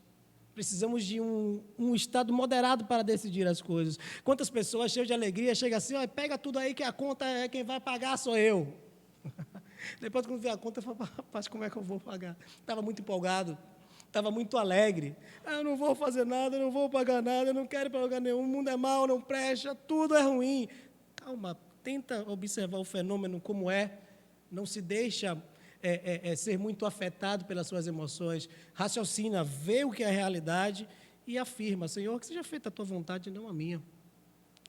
Precisamos de um estado moderado para decidir as coisas. Quantas pessoas cheias de alegria chegam assim, pega tudo aí que a conta é quem vai pagar sou eu. Depois, quando vê a conta, eu falo, rapaz, como é que eu vou pagar? Estava muito empolgado, estava muito alegre. Eu não vou fazer nada, eu não vou pagar nada, eu não quero ir para lugar nenhum, o mundo é mau, não presta, tudo é ruim. Calma, tenta observar o fenômeno como é, não se deixa ser muito afetado pelas suas emoções, raciocina, vê o que é a realidade e afirma, Senhor, que seja feita a tua vontade e não a minha.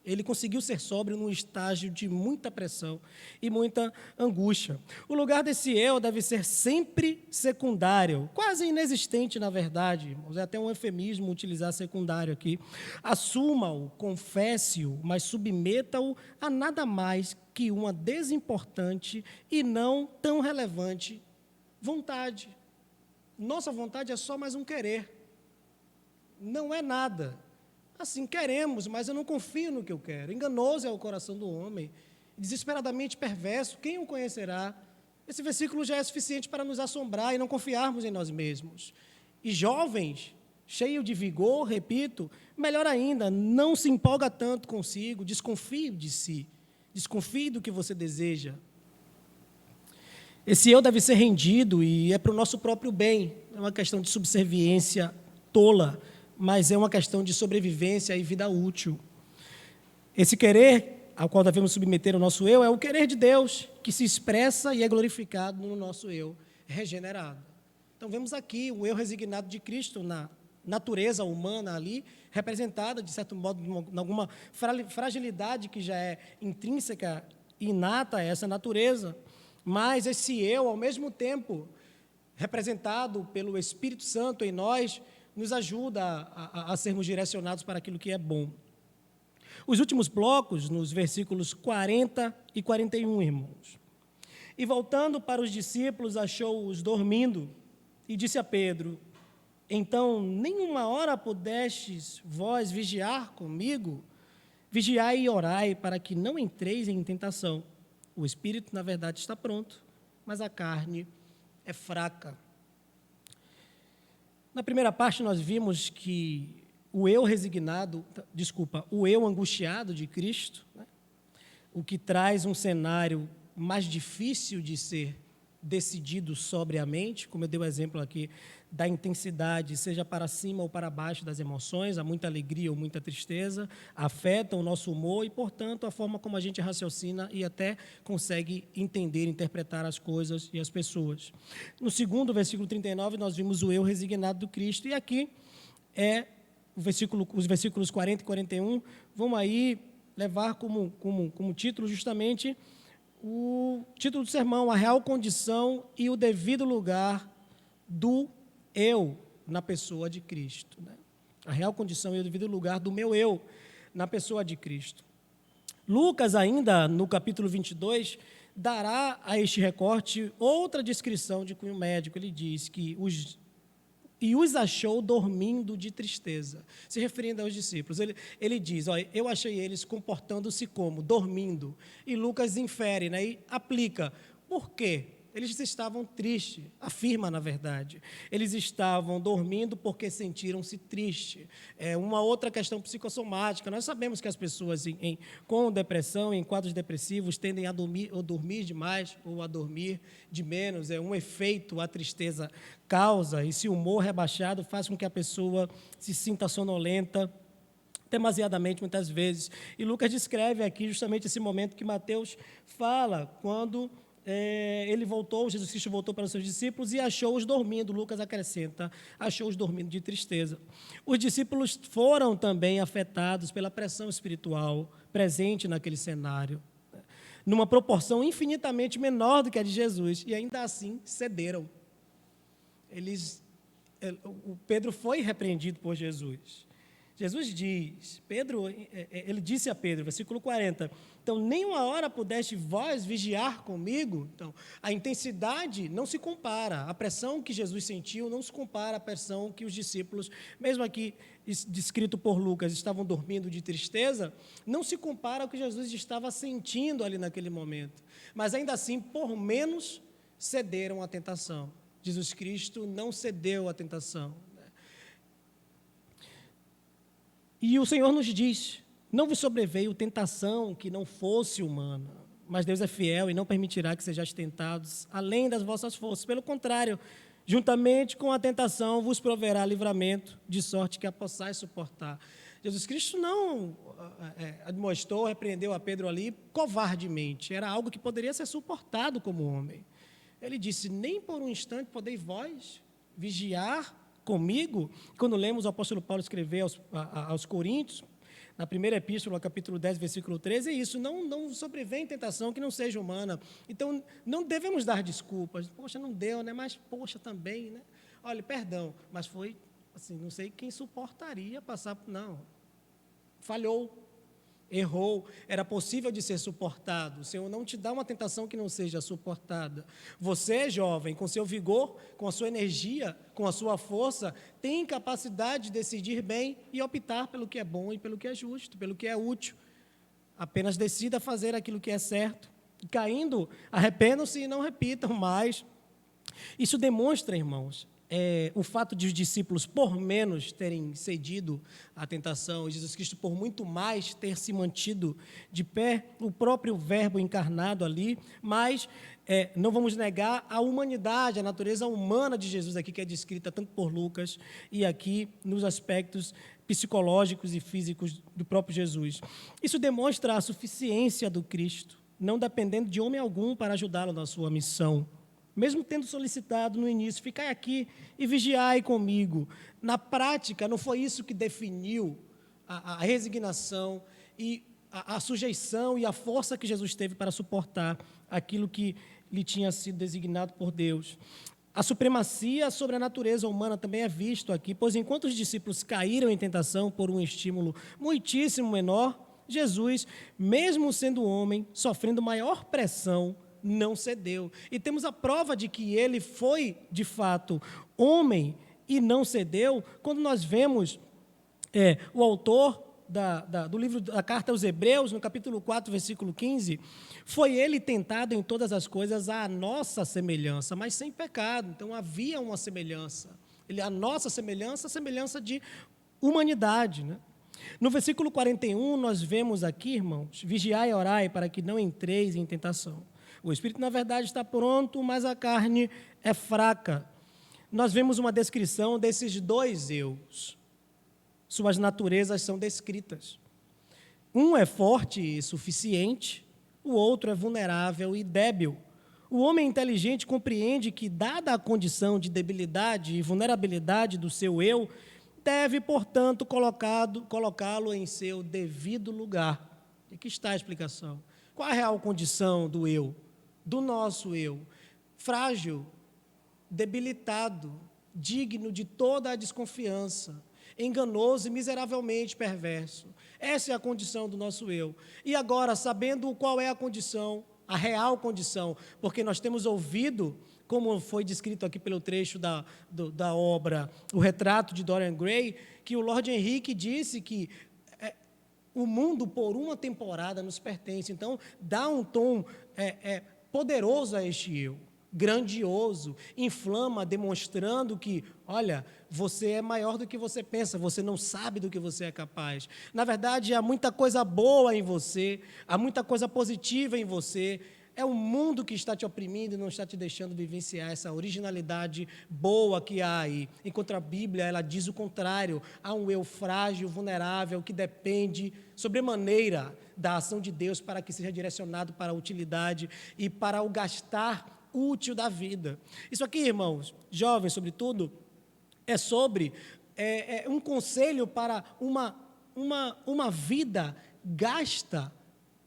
Ele conseguiu ser sóbrio num estágio de muita pressão e muita angústia. O lugar desse eu deve ser sempre secundário, quase inexistente, na verdade, irmãos. É até um eufemismo utilizar secundário aqui. Assuma-o, confesse-o, mas submeta-o a nada mais que uma desimportante e não tão relevante vontade. Nossa vontade é só mais um querer. Não é nada. Assim, queremos, mas eu não confio no que eu quero. Enganoso é o coração do homem, desesperadamente perverso, quem o conhecerá? Esse versículo já é suficiente para nos assombrar e não confiarmos em nós mesmos. E jovens, cheio de vigor, repito, melhor ainda, não se empolga tanto consigo, desconfie de si, desconfie do que você deseja. Esse eu deve ser rendido e é para o nosso próprio bem, é uma questão de subserviência tola, mas é uma questão de sobrevivência e vida útil. Esse querer ao qual devemos submeter o nosso eu é o querer de Deus, que se expressa e é glorificado no nosso eu regenerado. Então, vemos aqui o eu resignado de Cristo na natureza humana ali, representada, de certo modo, em alguma fragilidade que já é intrínseca, inata a essa natureza. Mas esse eu, ao mesmo tempo, representado pelo Espírito Santo em nós, nos ajuda a sermos direcionados para aquilo que é bom. Os últimos blocos, nos versículos 40 e 41, irmãos. E voltando para os discípulos, achou-os dormindo e disse a Pedro: então, nenhuma hora pudestes vós vigiar comigo? Vigiai e orai para que não entreis em tentação. O espírito, na verdade, está pronto, mas a carne é fraca. Na primeira parte, nós vimos que o eu angustiado de Cristo, né, o que traz um cenário mais difícil de ser decidido sobriamente, como eu dei o exemplo aqui da intensidade, seja para cima ou para baixo das emoções, há muita alegria ou muita tristeza, afeta o nosso humor e, portanto, a forma como a gente raciocina e até consegue entender, interpretar as coisas e as pessoas. No segundo, versículo 39, nós vimos o eu resignado do Cristo, e aqui os versículos 40 e 41 vão aí levar como título justamente o título do sermão, a real condição e o devido lugar do eu na pessoa de Cristo. Né? A real condição e o devido lugar do meu eu na pessoa de Cristo. Lucas, ainda no capítulo 22, dará a este recorte outra descrição de cunho médico. Ele diz que os achou dormindo de tristeza, se referindo aos discípulos. Ele diz, eu achei eles comportando-se como? Dormindo. E Lucas infere, né, e aplica. Por quê? Eles estavam tristes, afirma, na verdade. Eles estavam dormindo porque sentiram-se tristes. É uma outra questão psicossomática. Nós sabemos que as pessoas com depressão, em quadros depressivos, tendem a dormir demais ou a dormir de menos. É um efeito a tristeza causa. Esse humor rebaixado faz com que a pessoa se sinta sonolenta demasiadamente, muitas vezes. E Lucas descreve aqui justamente esse momento que Mateus fala, quando Jesus Cristo voltou para os seus discípulos e achou-os dormindo. Lucas acrescenta, achou-os dormindo de tristeza. Os discípulos foram também afetados pela pressão espiritual presente naquele cenário, numa proporção infinitamente menor do que a de Jesus, e ainda assim cederam. O Pedro foi repreendido por Jesus. Jesus diz, ele disse a Pedro, versículo 40, então, nem uma hora pudeste vós vigiar comigo? Então, a intensidade não se compara, a pressão que Jesus sentiu não se compara à pressão que os discípulos, mesmo aqui descrito por Lucas, estavam dormindo de tristeza, não se compara ao que Jesus estava sentindo ali naquele momento. Mas, ainda assim, por menos, cederam à tentação. Jesus Cristo não cedeu à tentação. E o Senhor nos diz, não vos sobreveio tentação que não fosse humana, mas Deus é fiel e não permitirá que sejais tentados além das vossas forças. Pelo contrário, juntamente com a tentação vos proverá livramento, de sorte que a possais suportar. Jesus Cristo não admoestou, repreendeu a Pedro ali covardemente, era algo que poderia ser suportado como homem. Ele disse, nem por um instante podeis vós vigiar comigo. Quando lemos o apóstolo Paulo escrever aos Coríntios, na primeira epístola, capítulo 10, versículo 13, é isso, não sobrevém tentação que não seja humana. Então, não devemos dar desculpas. Poxa, não deu, né? Mas, poxa, também, né? Olha, perdão, mas foi, assim, não sei quem suportaria passar, não. Falhou. Errou, era possível de ser suportado. O Senhor não te dá uma tentação que não seja suportada. Você, jovem, com seu vigor, com a sua energia, com a sua força, tem capacidade de decidir bem e optar pelo que é bom e pelo que é justo, pelo que é útil. Apenas decida fazer aquilo que é certo. Caindo, arrependam-se e não repitam mais. Isso demonstra, irmãos, o fato de os discípulos, por menos, terem cedido à tentação, e Jesus Cristo, por muito mais, ter se mantido de pé, o próprio Verbo encarnado ali, mas não vamos negar a humanidade, a natureza humana de Jesus aqui, que é descrita tanto por Lucas e aqui nos aspectos psicológicos e físicos do próprio Jesus. Isso demonstra a suficiência do Cristo, não dependendo de homem algum para ajudá-lo na sua missão. Mesmo tendo solicitado no início, ficai aqui e vigiai comigo. Na prática, não foi isso que definiu a resignação e a sujeição e a força que Jesus teve para suportar aquilo que lhe tinha sido designado por Deus. A supremacia sobre a natureza humana também é visto aqui, pois enquanto os discípulos caíram em tentação por um estímulo muitíssimo menor, Jesus, mesmo sendo homem, sofrendo maior pressão, não cedeu. E temos a prova de que ele foi, de fato, homem e não cedeu, quando nós vemos o autor do livro da Carta aos Hebreus, no capítulo 4, versículo 15, foi ele tentado em todas as coisas à nossa semelhança, mas sem pecado. Então, havia uma semelhança. A nossa semelhança, a semelhança de humanidade, né? No versículo 41, nós vemos aqui, irmãos, vigiai e orai para que não entreis em tentação. O espírito, na verdade, está pronto, mas a carne é fraca. Nós vemos uma descrição desses dois eus. Suas naturezas são descritas. Um é forte e suficiente, o outro é vulnerável e débil. O homem inteligente compreende que, dada a condição de debilidade e vulnerabilidade do seu eu, deve, portanto, colocá-lo em seu devido lugar. Aqui está a explicação. Qual a real condição do eu? Do nosso eu, frágil, debilitado, digno de toda a desconfiança, enganoso e miseravelmente perverso. Essa é a condição do nosso eu. E agora, sabendo qual é a condição, a real condição, porque nós temos ouvido, como foi descrito aqui pelo trecho da obra O Retrato de Dorian Gray, que o Lord Henrique disse que o mundo, por uma temporada, nos pertence. Então, dá um tom poderoso a este eu, grandioso, inflama, demonstrando que, olha, você é maior do que você pensa, você não sabe do que você é capaz. Na verdade, há muita coisa boa em você, há muita coisa positiva em você. É o mundo que está te oprimindo e não está te deixando vivenciar essa originalidade boa que há aí. Enquanto a Bíblia, ela diz o contrário. Há um eu frágil, vulnerável, que depende sobremaneira da ação de Deus para que seja direcionado para a utilidade e para o gastar útil da vida. Isso aqui, irmãos, jovens, sobretudo, é sobre um conselho para uma vida gasta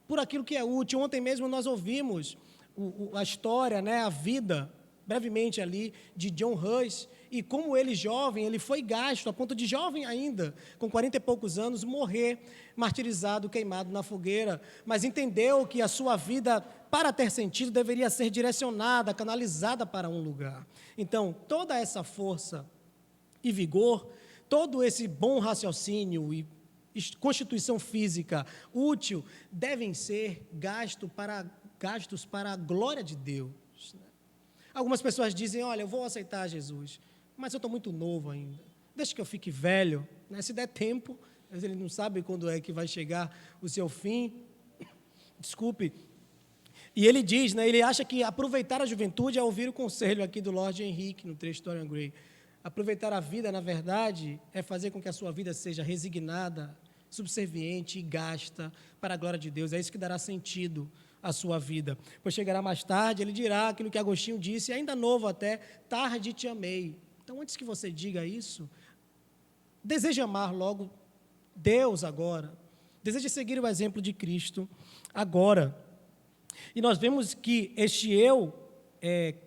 por aquilo que é útil. Ontem mesmo nós ouvimos a história, né, a vida, brevemente ali, de John Hus, e como ele jovem, ele foi gasto, a ponto de jovem ainda, com 40 e poucos anos, morrer martirizado, queimado na fogueira, mas entendeu que a sua vida, para ter sentido, deveria ser direcionada, canalizada para um lugar. Então, toda essa força e vigor, todo esse bom raciocínio e constituição física útil, devem ser gastos para a glória de Deus. Algumas pessoas dizem, olha, eu vou aceitar Jesus, mas eu estou muito novo ainda, deixa que eu fique velho, né? Se der tempo, mas ele não sabe quando é que vai chegar o seu fim, desculpe. E ele diz, né, ele acha que aproveitar a juventude é ouvir o conselho aqui do Lord Henrique, no trecho de Dorian Gray. Aproveitar a vida, na verdade, é fazer com que a sua vida seja resignada, subserviente e gasta para a glória de Deus. É isso que dará sentido à sua vida. Pois chegará mais tarde, ele dirá aquilo que Agostinho disse, ainda novo até, tarde te amei. Então, antes que você diga isso, deseje amar logo Deus agora. deseja seguir o exemplo de Cristo agora. E nós vemos que este eu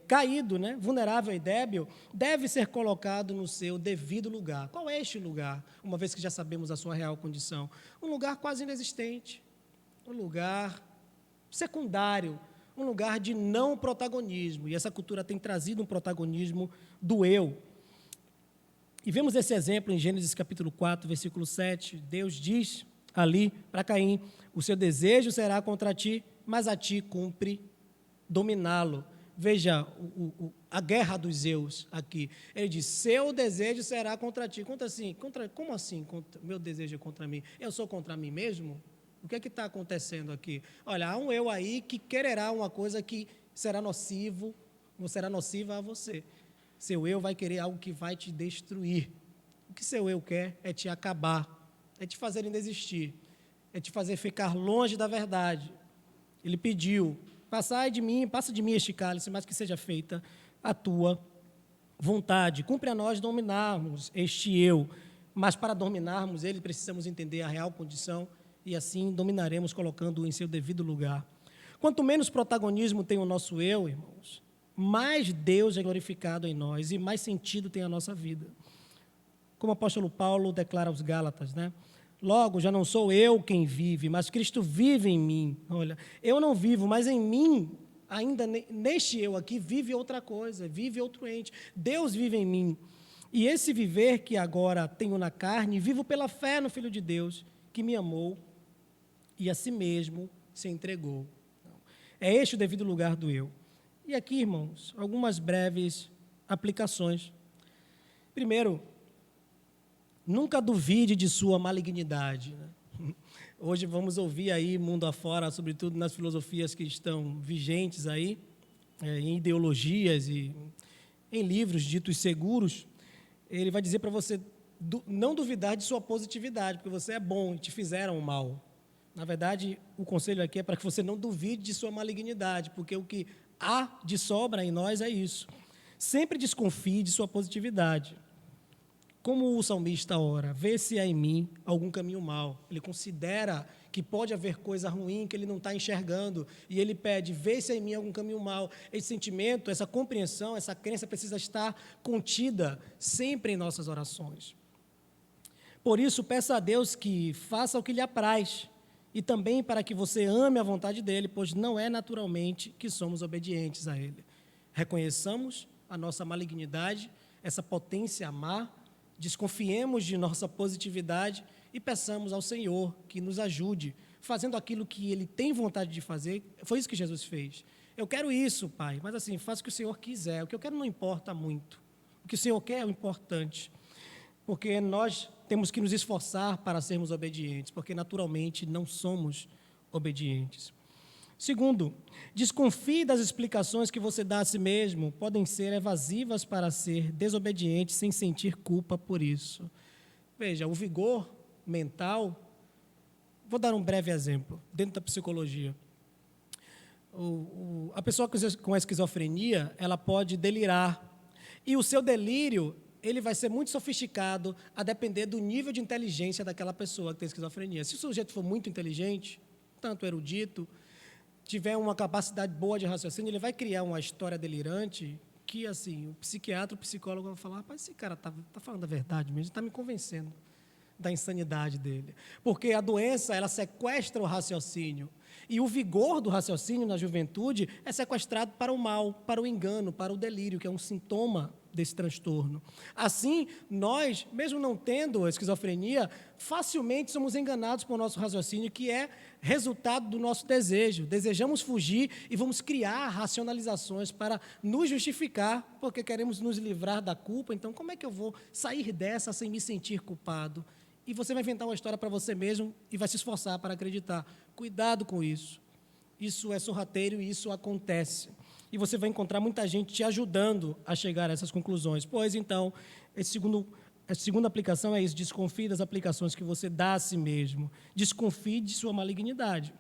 caído, né, vulnerável e débil, deve ser colocado no seu devido lugar. Qual é este lugar, uma vez que já sabemos a sua real condição? Um lugar quase inexistente, um lugar secundário, um lugar de não protagonismo. E essa cultura tem trazido um protagonismo do eu. E vemos esse exemplo em Gênesis capítulo 4, versículo 7. Deus diz ali para Caim: o seu desejo será contra ti, mas a ti cumpre dominá-lo. Veja a guerra dos eus aqui. Ele diz: seu desejo será contra ti. Como assim? Meu desejo é contra mim? Eu sou contra mim mesmo? O que é que está acontecendo aqui? Olha, há um eu aí que quererá uma coisa que será nociva a você. Seu eu vai querer algo que vai te destruir. O que seu eu quer é te acabar, é te fazer desistir, é te fazer ficar longe da verdade. Ele pediu: passa de mim este cálice, mas que seja feita a tua vontade. Cumpre a nós dominarmos este eu, mas para dominarmos ele precisamos entender a real condição e assim dominaremos colocando-o em seu devido lugar. Quanto menos protagonismo tem o nosso eu, irmãos, mais Deus é glorificado em nós e mais sentido tem a nossa vida. Como o apóstolo Paulo declara aos Gálatas, né? Logo, já não sou eu quem vive, mas Cristo vive em mim. Olha, eu não vivo, mas em mim, ainda neste eu aqui, vive outra coisa, vive outro ente. Deus vive em mim. E esse viver que agora tenho na carne, vivo pela fé no Filho de Deus, que me amou e a si mesmo se entregou. É este o devido lugar do eu. E aqui, irmãos, algumas breves aplicações. Primeiro, nunca duvide de sua malignidade. Né? Hoje vamos ouvir aí, mundo afora, sobretudo nas filosofias que estão vigentes aí, em ideologias e em livros ditos seguros, ele vai dizer para você não duvidar de sua positividade, porque você é bom e te fizeram mal. Na verdade, o conselho aqui é para que você não duvide de sua malignidade, porque o que há de sobra em nós é isso. Sempre desconfie de sua positividade. Como o salmista ora: vê se há em mim algum caminho mau. Ele considera que pode haver coisa ruim que ele não está enxergando, e ele pede: vê se há em mim algum caminho mau. Esse sentimento, essa compreensão, essa crença precisa estar contida sempre em nossas orações. Por isso, peça a Deus que faça o que lhe apraz, e também para que você ame a vontade dEle, pois não é naturalmente que somos obedientes a Ele. Reconheçamos a nossa malignidade, essa potência má, desconfiemos de nossa positividade e peçamos ao Senhor que nos ajude, fazendo aquilo que Ele tem vontade de fazer. Foi isso que Jesus fez. Eu quero isso, Pai, mas assim, faça o que o Senhor quiser. O que eu quero não importa muito. O que o Senhor quer é o importante. Porque nós temos que nos esforçar para sermos obedientes, porque naturalmente não somos obedientes. Segundo, desconfie das explicações que você dá a si mesmo, podem ser evasivas para ser desobediente sem sentir culpa por isso. Veja, o vigor mental, vou dar um breve exemplo, dentro da psicologia. A pessoa com esquizofrenia, ela pode delirar, e o seu delírio, ele vai ser muito sofisticado a depender do nível de inteligência daquela pessoa que tem esquizofrenia. Se o sujeito for muito inteligente, tanto erudito, tiver uma capacidade boa de raciocínio, ele vai criar uma história delirante que, assim, o psiquiatra, o psicólogo vai falar: rapaz, esse cara está falando a verdade mesmo, está me convencendo da insanidade dele. Porque a doença, ela sequestra o raciocínio. E o vigor do raciocínio na juventude é sequestrado para o mal, para o engano, para o delírio, que é um sintoma desse transtorno. Assim, nós, mesmo não tendo a esquizofrenia, facilmente somos enganados por nosso raciocínio, que é resultado do nosso desejo. Desejamos fugir e vamos criar racionalizações para nos justificar, porque queremos nos livrar da culpa. Então, como é que eu vou sair dessa sem me sentir culpado? E você vai inventar uma história para você mesmo e vai se esforçar para acreditar. Cuidado com isso. Isso é sorrateiro e isso acontece. E você vai encontrar muita gente te ajudando a chegar a essas conclusões. Pois, então, a segunda aplicação é isso: desconfie das aplicações que você dá a si mesmo. Desconfie de sua malignidade.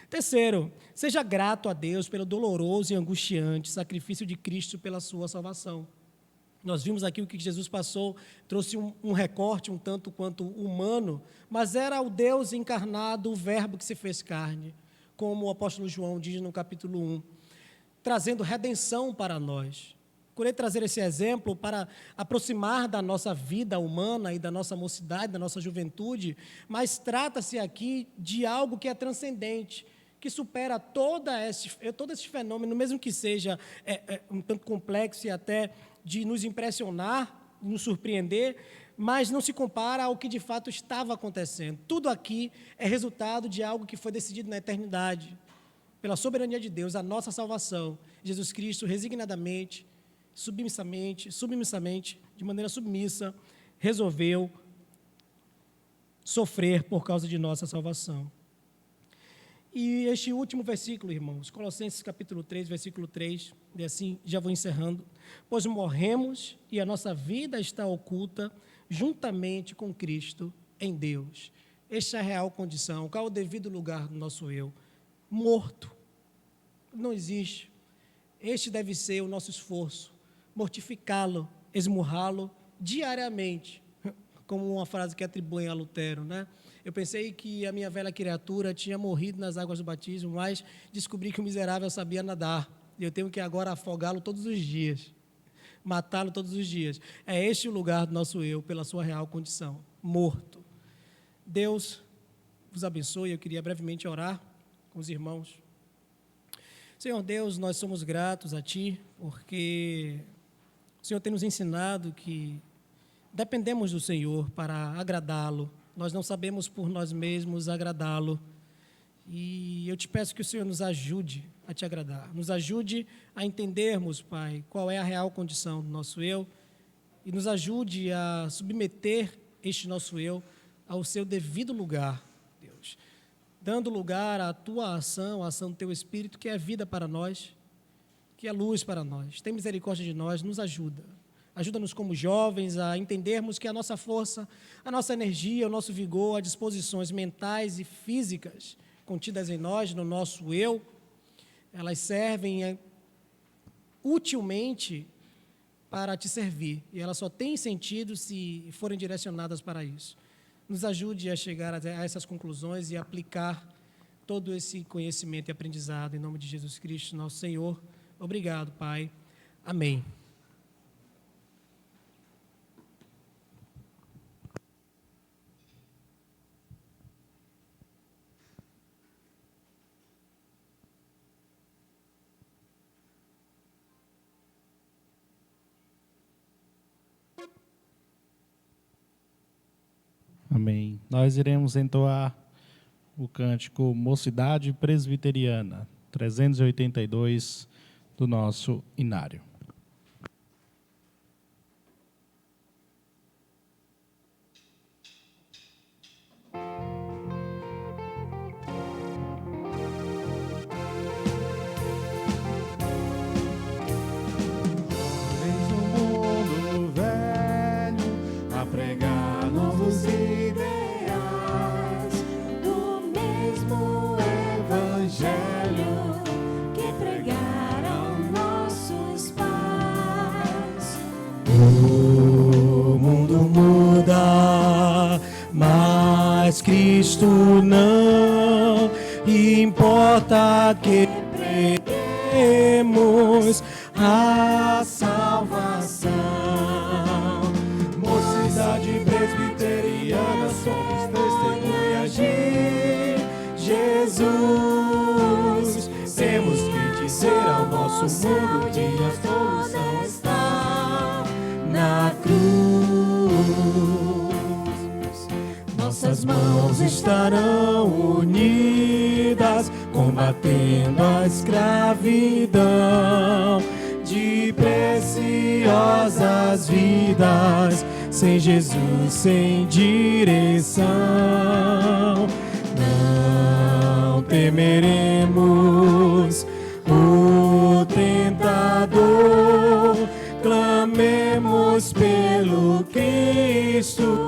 Terceiro, seja grato a Deus pelo doloroso e angustiante sacrifício de Cristo pela sua salvação. Nós vimos aqui o que Jesus passou, trouxe um recorte um tanto quanto humano, mas era o Deus encarnado, o Verbo que se fez carne, como o apóstolo João diz no capítulo 1, trazendo redenção para nós. Procurei trazer esse exemplo para aproximar da nossa vida humana e da nossa mocidade, da nossa juventude, mas trata-se aqui de algo que é transcendente, que supera todo esse fenômeno, mesmo que seja um tanto complexo e até de nos impressionar, nos surpreender, mas não se compara ao que de fato estava acontecendo. Tudo aqui é resultado de algo que foi decidido na eternidade, pela soberania de Deus, a nossa salvação. Jesus Cristo, resignadamente, submissamente, de maneira submissa, resolveu sofrer por causa de nossa salvação. E este último versículo, irmãos, Colossenses capítulo 3, versículo 3, e assim já vou encerrando. Pois morremos e a nossa vida está oculta juntamente com Cristo em Deus. Esta é a real condição. Qual é o devido lugar do nosso eu? Morto. Não existe. Este deve ser o nosso esforço. Mortificá-lo, esmurrá-lo diariamente. Como uma frase que atribuem a Lutero, né? Eu pensei que a minha velha criatura tinha morrido nas águas do batismo, mas descobri que o miserável sabia nadar. E eu tenho que agora afogá-lo todos os dias, matá-lo todos os dias. É este o lugar do nosso eu, pela sua real condição, morto. Deus vos abençoe. Eu queria brevemente orar com os irmãos. Senhor Deus, nós somos gratos a Ti, porque o Senhor tem nos ensinado que dependemos do Senhor para agradá-lo. Nós não sabemos por nós mesmos agradá-lo. E eu te peço que o Senhor nos ajude a te agradar. Nos ajude a entendermos, Pai, qual é a real condição do nosso eu e nos ajude a submeter este nosso eu ao seu devido lugar, Deus. Dando lugar à tua ação, à ação do teu Espírito, que é vida para nós, que é luz para nós. Tem misericórdia de nós, nos ajuda. Ajuda-nos como jovens a entendermos que a nossa força, a nossa energia, o nosso vigor, as disposições mentais e físicas contidas em nós, no nosso eu, elas servem utilmente para te servir. E elas só têm sentido se forem direcionadas para isso. Nos ajude a chegar a essas conclusões e aplicar todo esse conhecimento e aprendizado em nome de Jesus Cristo, nosso Senhor. Obrigado, Pai. Amém. Amém. Nós iremos entoar o cântico Mocidade Presbiteriana, 382 do nosso inário. Pregar novos ideais do mesmo Evangelho que pregaram nossos pais. O mundo muda, mas Cristo não. Importa que preguemos a salvação. Mocidade presbiteriana, somos testemunhas de Jesus. Temos que dizer ao nosso mundo que a solução está na cruz. Nossas mãos estarão unidas, combatendo a escravidão de preciosas vidas. Sem Jesus, sem direção, não temeremos o tentador. Clamemos pelo Cristo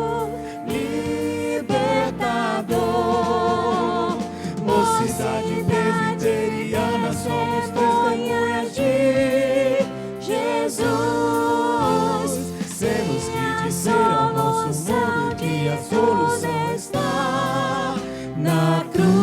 libertador. Mocidade presbiteriana, somos testemunhas de Jesus. a solução, que a solução está na cruz.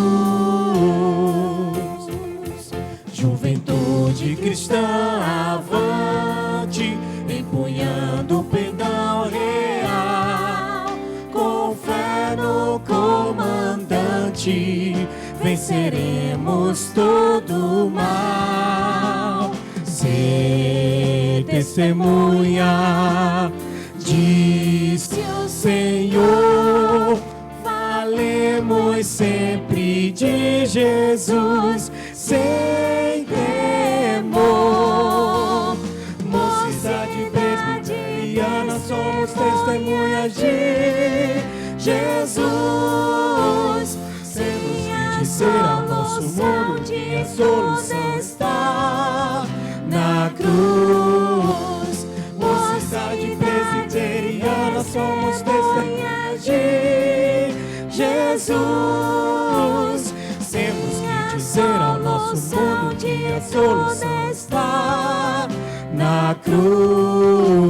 Juventude cristã avante, empunhando o pendão real, com fé no comandante, venceremos todo o mal. Ser testemunha, disse o Senhor, falemos sempre de Jesus, sem temor. Mocidade presbiteriana, somos testemunhas de Jesus. Temos que dizer ao nosso mundo que a solução está na cruz. Mocidade presbiteriana, somos testemunhas de Jesus. Temos que dizer ao nosso mundo que a solução está na cruz.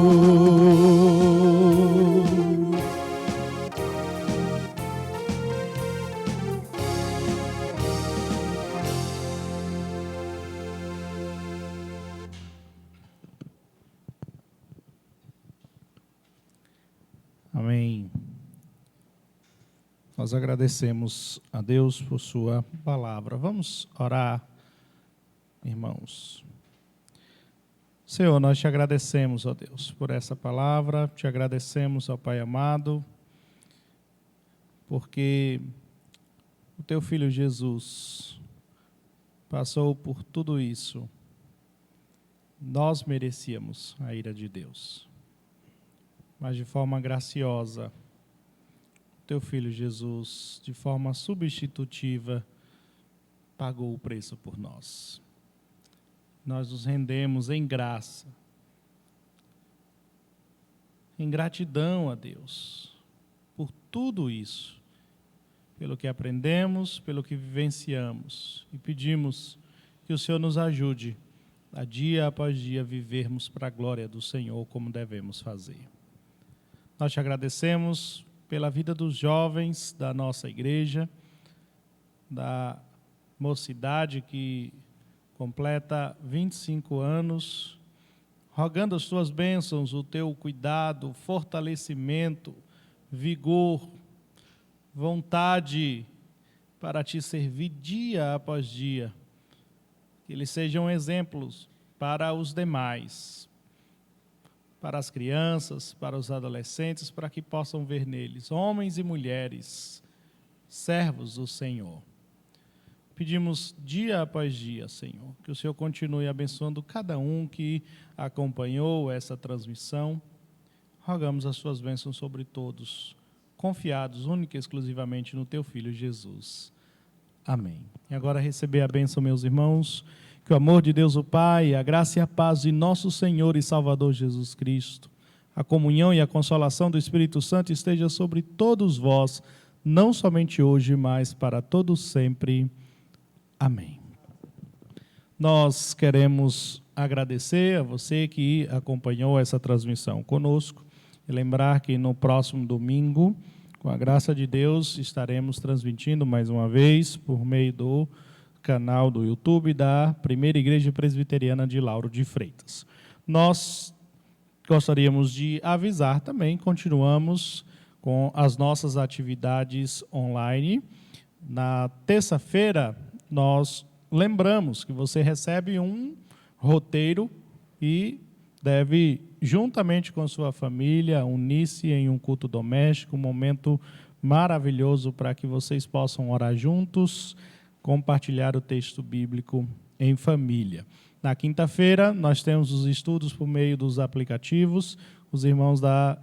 Amém. Nós agradecemos a Deus por sua palavra. Vamos orar, irmãos. Senhor, nós te agradecemos, ó Deus, por essa palavra. Te agradecemos, ó Pai amado, porque o teu Filho Jesus passou por tudo isso. Nós merecíamos a ira de Deus, mas de forma graciosa, teu Filho Jesus, de forma substitutiva, pagou o preço por nós. Nós nos rendemos em graça, em gratidão a Deus, por tudo isso, pelo que aprendemos, pelo que vivenciamos, e pedimos que o Senhor nos ajude, a dia após dia, vivermos para a glória do Senhor como devemos fazer. Nós te agradecemos pela vida dos jovens da nossa igreja, da mocidade que completa 25 anos, rogando as tuas bênçãos, o teu cuidado, fortalecimento, vigor, vontade para te servir dia após dia, que eles sejam exemplos para os demais, para as crianças, para os adolescentes, para que possam ver neles, homens e mulheres, servos do Senhor. Pedimos dia após dia, Senhor, que o Senhor continue abençoando cada um que acompanhou essa transmissão. Rogamos as suas bênçãos sobre todos, confiados única e exclusivamente no teu Filho Jesus. Amém. E agora receber a bênção, meus irmãos. Que o amor de Deus o Pai, a graça e a paz de nosso Senhor e Salvador Jesus Cristo, a comunhão e a consolação do Espírito Santo esteja sobre todos vós, não somente hoje, mas para todos sempre. Amém. Nós queremos agradecer a você que acompanhou essa transmissão conosco e lembrar que no próximo domingo, com a graça de Deus, estaremos transmitindo mais uma vez por meio do canal do YouTube da Primeira Igreja Presbiteriana de Lauro de Freitas. Nós gostaríamos de avisar também, continuamos com as nossas atividades online. Na terça-feira, nós lembramos que você recebe um roteiro e deve, juntamente com sua família, unir-se em um culto doméstico, um momento maravilhoso para que vocês possam orar juntos, compartilhar o texto bíblico em família. Na quinta-feira, nós temos os estudos por meio dos aplicativos. Os irmãos da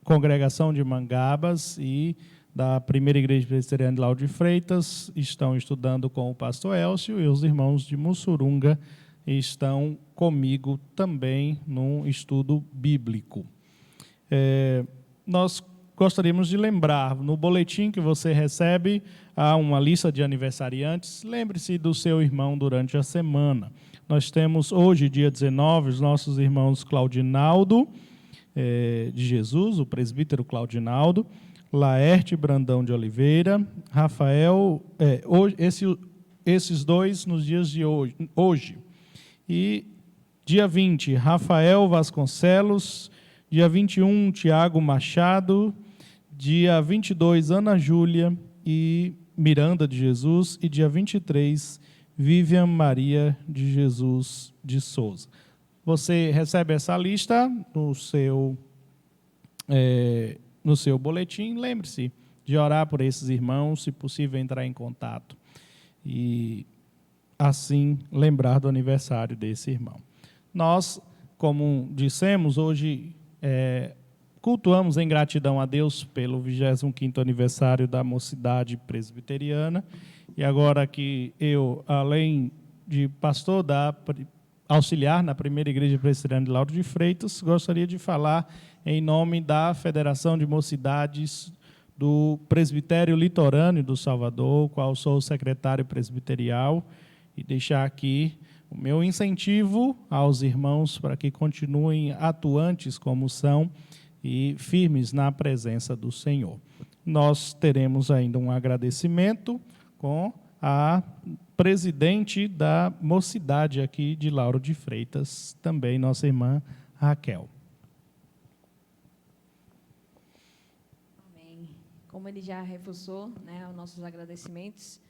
Congregação de Mangabas e da Primeira Igreja Presbiteriana de Lauro de Freitas estão estudando com o pastor Elcio, e os irmãos de Mussurunga estão comigo também num estudo bíblico. Nós gostaríamos de lembrar, no boletim que você recebe, há uma lista de aniversariantes. Lembre-se do seu irmão durante a semana. Nós temos hoje, dia 19, os nossos irmãos Claudinaldo de Jesus, o presbítero Claudinaldo, Laerte Brandão de Oliveira, Rafael, esses dois nos dias de hoje. E dia 20, Rafael Vasconcelos, dia 21, Tiago Machado, dia 22, Ana Júlia e Miranda de Jesus, e dia 23, Vivian Maria de Jesus de Souza. Você recebe essa lista no seu boletim. Lembre-se de orar por esses irmãos, se possível entrar em contato e assim lembrar do aniversário desse irmão. Nós, como dissemos, hoje cultuamos em gratidão a Deus pelo 25º aniversário da Mocidade Presbiteriana, e agora que eu, além de pastor auxiliar na primeira igreja presbiteriana de Lauro de Freitas, gostaria de falar em nome da Federação de Mocidades do Presbitério Litorâneo do Salvador, qual sou o secretário presbiterial, e deixar aqui o meu incentivo aos irmãos para que continuem atuantes como são e firmes na presença do Senhor. Nós teremos ainda um agradecimento com a presidente da Mocidade aqui de Lauro de Freitas, também nossa irmã Raquel. Amém. Como ele já reforçou, né, os nossos agradecimentos,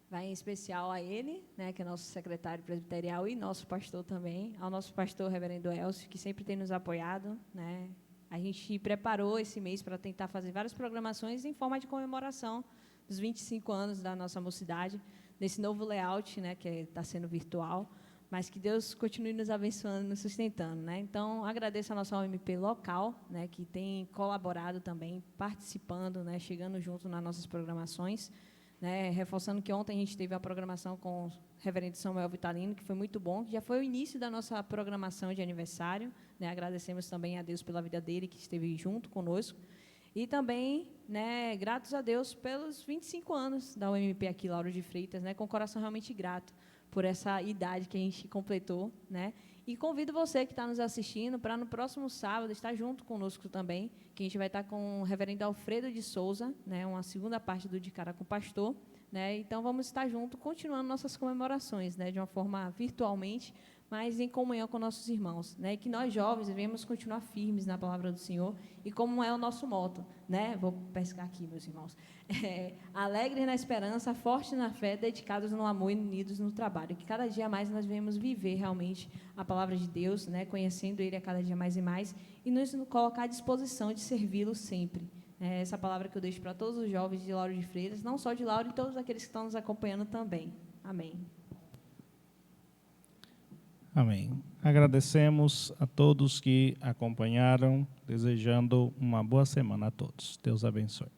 vai em especial a ele, né, que é nosso secretário presbiterial e nosso pastor também, ao nosso pastor, reverendo Elcio, que sempre tem nos apoiado, né. A gente preparou esse mês para tentar fazer várias programações em forma de comemoração dos 25 anos da nossa mocidade, nesse novo layout, né, que está sendo virtual, mas que Deus continue nos abençoando, nos sustentando, né? Então, agradeço a nossa OMP local, né, que tem colaborado também, participando, né, chegando junto nas nossas programações, né, reforçando que ontem a gente teve a programação com o reverendo Samuel Vitalino, que foi muito bom, que já foi o início da nossa programação de aniversário, né? Agradecemos também a Deus pela vida dele, que esteve junto conosco, e também, né, gratos a Deus pelos 25 anos da UMP aqui, Lauro de Freitas, né, com o coração realmente grato por essa idade que a gente completou, né? E convido você que está nos assistindo para no próximo sábado estar junto conosco também, que a gente vai estar com o reverendo Alfredo de Souza, né, uma segunda parte do De Cara com o Pastor, né? Então vamos estar junto, continuando nossas comemorações, né, de uma forma virtualmente, mas em comunhão com nossos irmãos, né? E que nós jovens devemos continuar firmes na palavra do Senhor, e como é o nosso motto, né? Vou pescar aqui, meus irmãos. Alegres na esperança, fortes na fé, dedicados no amor e unidos no trabalho. Que cada dia mais nós venhamos viver realmente a palavra de Deus, né? Conhecendo Ele a cada dia mais e mais, e nos colocar à disposição de servi-lo sempre. Essa palavra que eu deixo para todos os jovens de Lauro de Freitas, não só de Lauro, e todos aqueles que estão nos acompanhando também. Amém. Amém. Agradecemos a todos que acompanharam, desejando uma boa semana a todos. Deus abençoe.